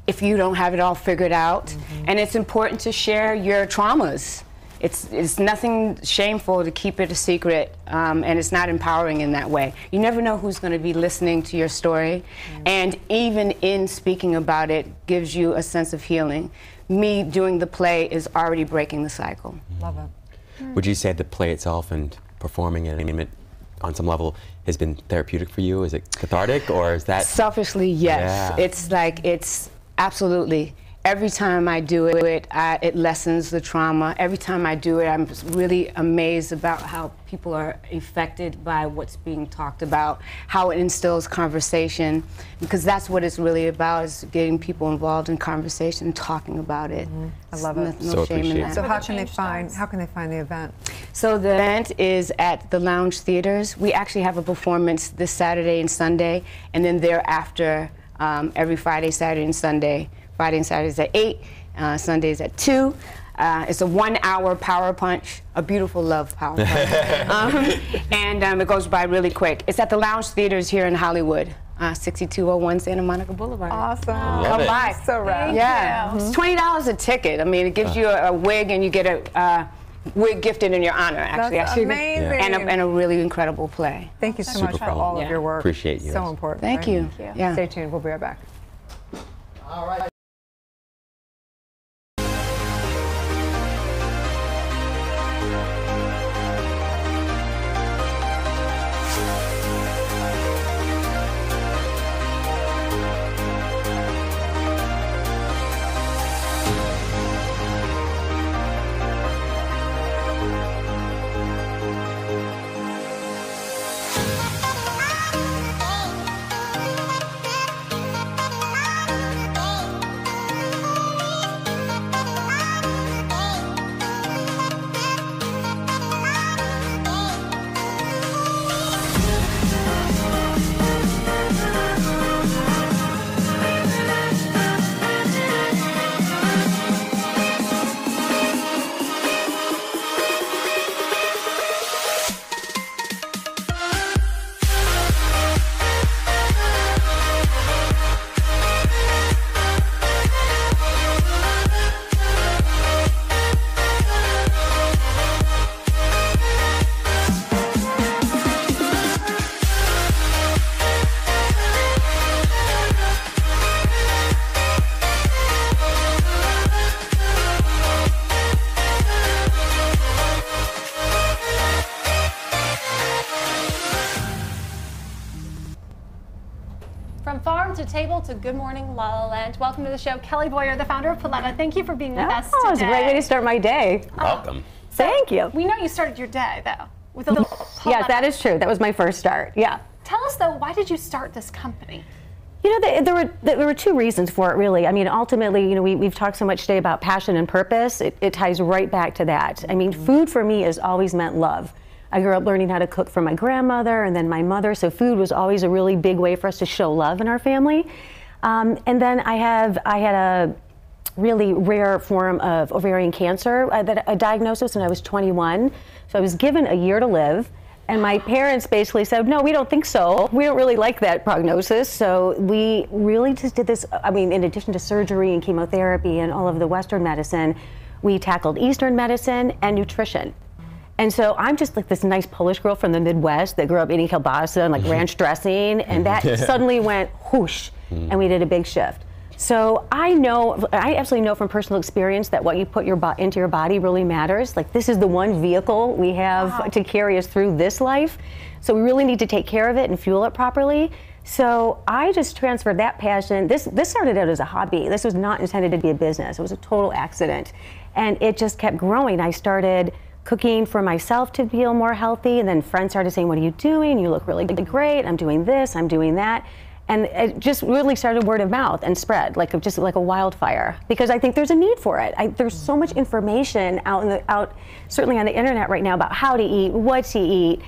if you don't have it all figured out. And it's important to share your traumas. It's nothing shameful to keep it a secret, and it's not empowering in that way. You never know who's going to be listening to your story, and even in speaking about it gives you a sense of healing. Me doing the play is already breaking the cycle. Love it. Would you say the play itself and performing it on some level has been therapeutic for you? Is it cathartic, or is that... Selfishly, yes. It's absolutely. Every time I do it, it lessens the trauma. Every time I do it, I'm just really amazed about how people are affected by what's being talked about, how it instills conversation, because that's what it's really about, is getting people involved in conversation, talking about it. I love it. No shame in that. So how can they find the event? So the event is at the Lounge Theaters. We actually have a performance this Saturday and Sunday, and then thereafter, every Friday, Saturday, and Sunday. Friday and Saturdays at 8, Sundays at 2. It's a 1-hour power punch, a beautiful love power punch. And it goes by really quick. It's at the Lounge Theaters here in Hollywood, 6201 Santa Monica Boulevard. Awesome. Come by. So rad. Yeah. It's $20 a ticket. I mean, it gives you a wig, and you get a wig gifted in your honor, actually. That's amazing. And a really incredible play. Thank you so much for all of your work. Appreciate you. So important. Thank you. Yeah. Stay tuned. We'll be right back. All right. Farm to Table to Good Morning La La Land. Welcome to the show, Kelly Boyer, the founder of Paletta. Thank you for being with us today. Oh, it's a great way to start my day. Welcome. Thank you. We know you started your day, though, with a little Yes, that is true. That was my first start. Yeah. Tell us, though, why did you start this company? You know, there were two reasons for it, really. I mean, ultimately, you know, we've talked so much today about passion and purpose. It ties right back to that. I mean, food for me has always meant love. I grew up learning how to cook from my grandmother and then my mother, so food was always a really big way for us to show love in our family. And then I had a really rare form of ovarian cancer, a diagnosis when I was 21. So I was given a year to live. And my parents basically said, no, we don't think so. We don't really like that prognosis. So we really just did this. I mean, in addition to surgery and chemotherapy and all of the Western medicine, we tackled Eastern medicine and nutrition. And so I'm just like this nice Polish girl from the Midwest that grew up eating kielbasa and like ranch dressing. And that suddenly went whoosh, and we did a big shift. So I absolutely know from personal experience that what you put into your body really matters. Like, this is the one vehicle we have to carry us through this life. So we really need to take care of it and fuel it properly. So I just transferred that passion. This started out as a hobby. This was not intended to be a business. It was a total accident. And it just kept growing. I started cooking for myself to feel more healthy. And then friends started saying, what are you doing? You look really great. I'm doing this, I'm doing that. And it just really started word of mouth and spread just like a wildfire, because I think there's a need for it. There's so much information out certainly on the internet right now about how to eat, what to eat.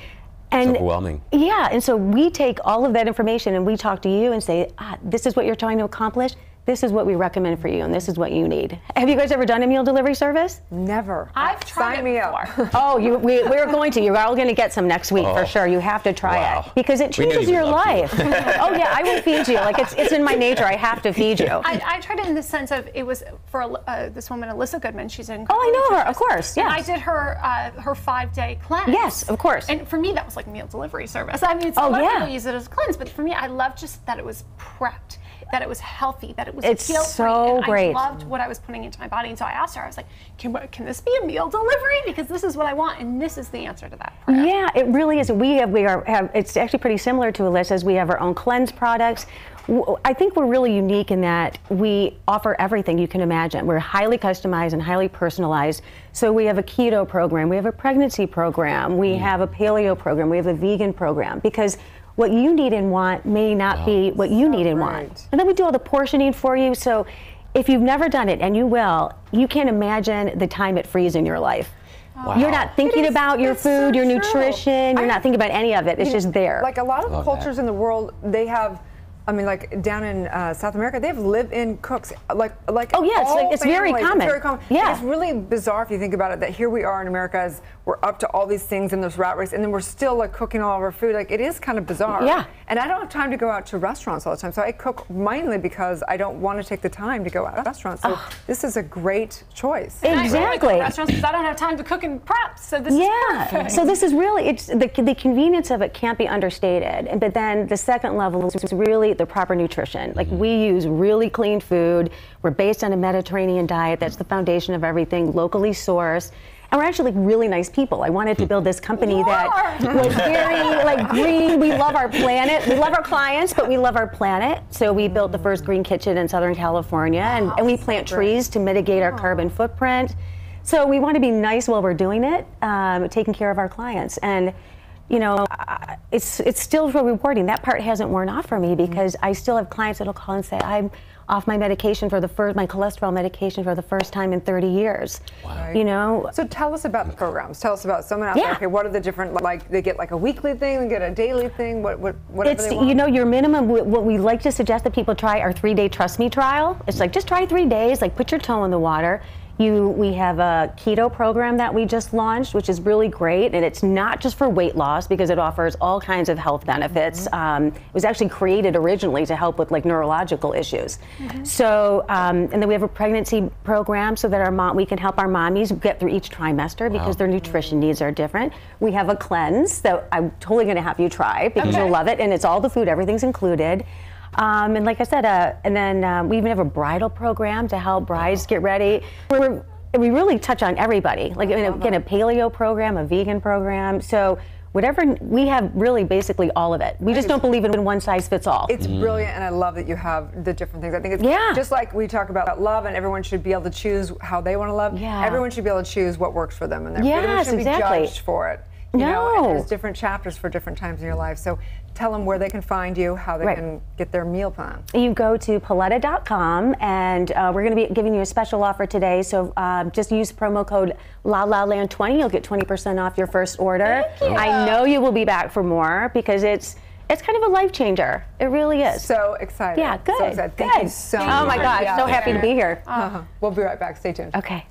And it's overwhelming. Yeah, and so we take all of that information and we talk to you and say, this is what you're trying to accomplish. This is what we recommend for you, and this is what you need. Have you guys ever done a meal delivery service? Never. I've tried it before. Oh, we're going to. You're all going to get some next week for sure. You have to try it because it changes your life. Oh yeah, I will feed you. Like it's in my nature. I have to feed you. I tried it in the sense of it was for this woman, Alyssa Goodman. She's in. Oh, I know her. Of course. Yeah. I did her 5-day cleanse. Yes, of course. And for me, that was like meal delivery service. I mean, a lot of people use it as a cleanse, but for me, I loved just that it was prepped, that it was healthy, that it was guilt-free. So great. I loved what I was putting into my body, and so I asked her, I was like, can this be a meal delivery? Because this is what I want, and this is the answer to that prayer. Yeah, it really is. It's actually pretty similar to Alyssa's. We have our own cleanse products. I think we're really unique in that we offer everything you can imagine. We're highly customized and highly personalized. So we have a keto program, we have a pregnancy program, we have a paleo program, we have a vegan program, because what you need and want may not be what you need and want. And then we do all the portioning for you. So if you've never done it, and you will, you can't imagine the time it frees in your life. Wow. You're not thinking about your food, your nutrition, you're not thinking about any of it. It's just there. Like a lot of cultures in the world, they have, I mean, like down in South America, they have live-in cooks. Oh yeah, it's very common. It's very common. Yeah, it's really bizarre if you think about it. That here we are in America, as we're up to all these things in this rat race, and then we're still like cooking all of our food. Like, it is kind of bizarre. Yeah. And I don't have time to go out to restaurants all the time, so I cook mainly because I don't want to take the time to go out to restaurants. So this is a great choice. Exactly. Restaurants, because I don't have time to cook and prep. So this is perfect. So this is really, it's the convenience of it can't be understated. But then the second level is really the proper nutrition. Like, we use really clean food. We're based on a Mediterranean diet. That's the foundation of everything, locally sourced. And we're actually really nice people. I wanted to build this company that was very green. We love our planet. We love our clients, but we love our planet. So we built the first green kitchen in Southern California, and we plant trees to mitigate our carbon footprint. So we want to be nice while we're doing it, taking care of our clients. And you know, it's still really rewarding. That part hasn't worn off for me, because I still have clients that'll call and say, I'm off my medication for my cholesterol medication for the first time in 30 years. Wow. You know? So tell us about the programs. Tell us about someone out there. Okay, what are the different, like, they get like a weekly thing, they get a daily thing, whatever they want? You know, your minimum, what we like to suggest that people try our 3-day Trust Me trial. It's like, just try 3 days, like put your toe in the water. We have a keto program that we just launched, which is really great, and it's not just for weight loss, because it offers all kinds of health benefits. It was actually created originally to help with like neurological issues. So, and then we have a pregnancy program so that we can help our mommies get through each trimester, because their nutrition needs are different. We have a cleanse that I'm totally going to have you try, because you'll love it, and it's all the food, everything's included. And like I said, and then we even have a bridal program to help brides get ready. We really touch on everybody. Like, again, a paleo program, a vegan program. So whatever, we have really basically all of it. We just don't believe in one size fits all. It's brilliant, and I love that you have the different things. I think it's just like we talk about love, and everyone should be able to choose how they want to love. Everyone should be able to choose what works for them, and everyone shouldn't be judged for it. You know, and there's different chapters for different times in your life. So tell them where they can find you, how they can get their meal plan. You go to paletta.com, and we're going to be giving you a special offer today. So just use promo code LALALAND20. You'll get 20% off your first order. Thank you. I know you will be back for more because it's kind of a life changer. It really is. So excited. Yeah, good. So excited. Thank you so much. Oh my gosh, so happy to be here. We'll be right back. Stay tuned. Okay.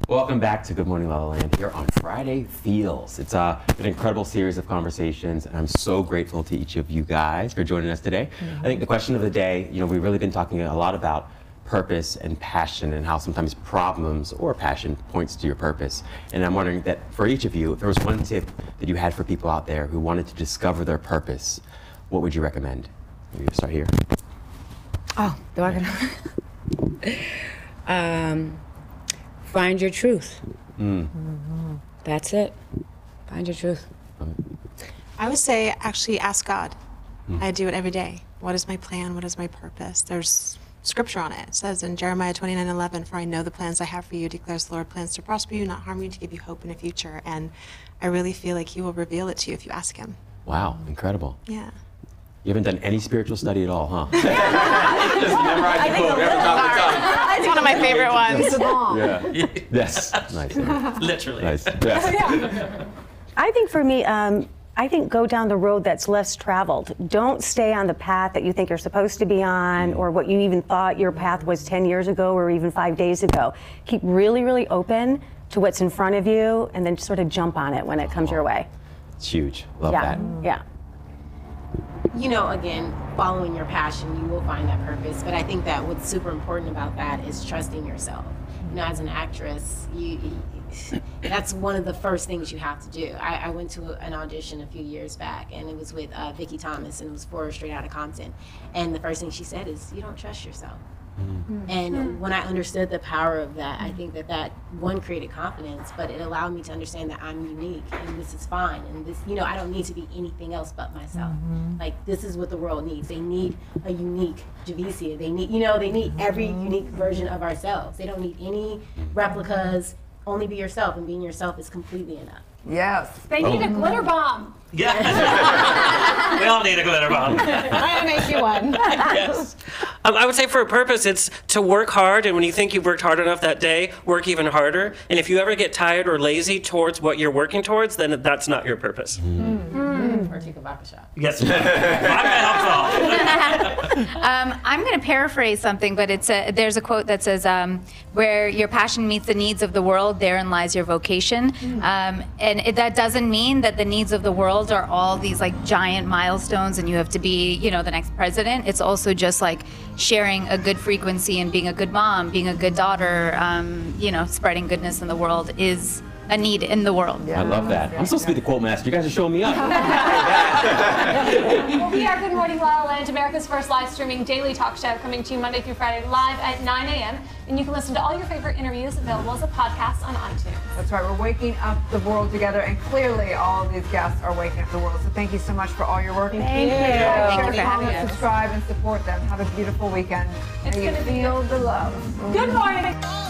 Welcome back to Good Morning LaLaLand here on Friday Feels. It's an incredible series of conversations, and I'm so grateful to each of you guys for joining us today. I think the question of the day, we've really been talking a lot about purpose and passion and how sometimes problems or passion points to your purpose. And I'm wondering that for each of you, if there was one tip that you had for people out there who wanted to discover their purpose, what would you recommend? Maybe we'll start here. Oh, do I gotta? Find your truth. That's it. Find your truth. I would say actually ask God. I do it every day. What is my plan? What is my purpose? There's scripture on it. It says in Jeremiah 29:11, "For I know the plans I have for you, declares the Lord, plans to prosper you, not harm you, to give you hope in the future." And I really feel like He will reveal it to you if you ask Him. Wow, incredible. Yeah. You haven't done any spiritual study at all, huh? Just memorize the quote every time. It's one of my favorite ones. Yeah. Yes. Nice. Literally. Nice. Yes. I think for me, I think go down the road that's less traveled. Don't stay on the path that you think you're supposed to be on, or what you even thought your path was 10 years ago or even 5 days ago. Keep really, really open to what's in front of you, and then sort of jump on it when it comes your way. It's huge. Love that. Yeah. Again, following your passion, you will find that purpose. But I think that what's super important about that is trusting yourself. As an actress, that's one of the first things you have to do. I went to an audition a few years back, and it was with Vicki Thomas, and it was for Straight Outta Compton. And the first thing she said is, you don't trust yourself. And when I understood the power of that, I think that one created confidence, but it allowed me to understand that I'm unique and this is fine. And this, I don't need to be anything else but myself. Like, this is what the world needs. They need a unique Javicia. They need, they need every unique version of ourselves. They don't need any replicas. Only be yourself, and being yourself is completely enough. Yes. They need a glitter bomb. Yeah. We all need a glitter bomb. I'll make you one. Yes. I would say for a purpose, it's to work hard, and when you think you've worked hard enough that day, work even harder. And if you ever get tired or lazy towards what you're working towards, then that's not your purpose. Or take a vodka shot. Yes. I'm going to paraphrase something, but there's a quote that says, where your passion meets the needs of the world, therein lies your vocation. That doesn't mean that the needs of the world are all these like giant milestones and you have to be, the next president. It's also just like sharing a good frequency and being a good mom, being a good daughter, spreading goodness in the world is a need in the world. I love that. I'm supposed to be the quote master. You guys are showing me up. Well, we are Good Morning La La Land, America's first live streaming daily talk show, coming to you Monday through Friday live at 9 a.m. And you can listen to all your favorite interviews available as a podcast on iTunes. That's right. We're waking up the world together, and clearly all of these guests are waking up the world. So thank you so much for all your work. Thank you. Share, comment, subscribe, and support them. Have a beautiful weekend. It's and you gonna be feel the love. Good morning.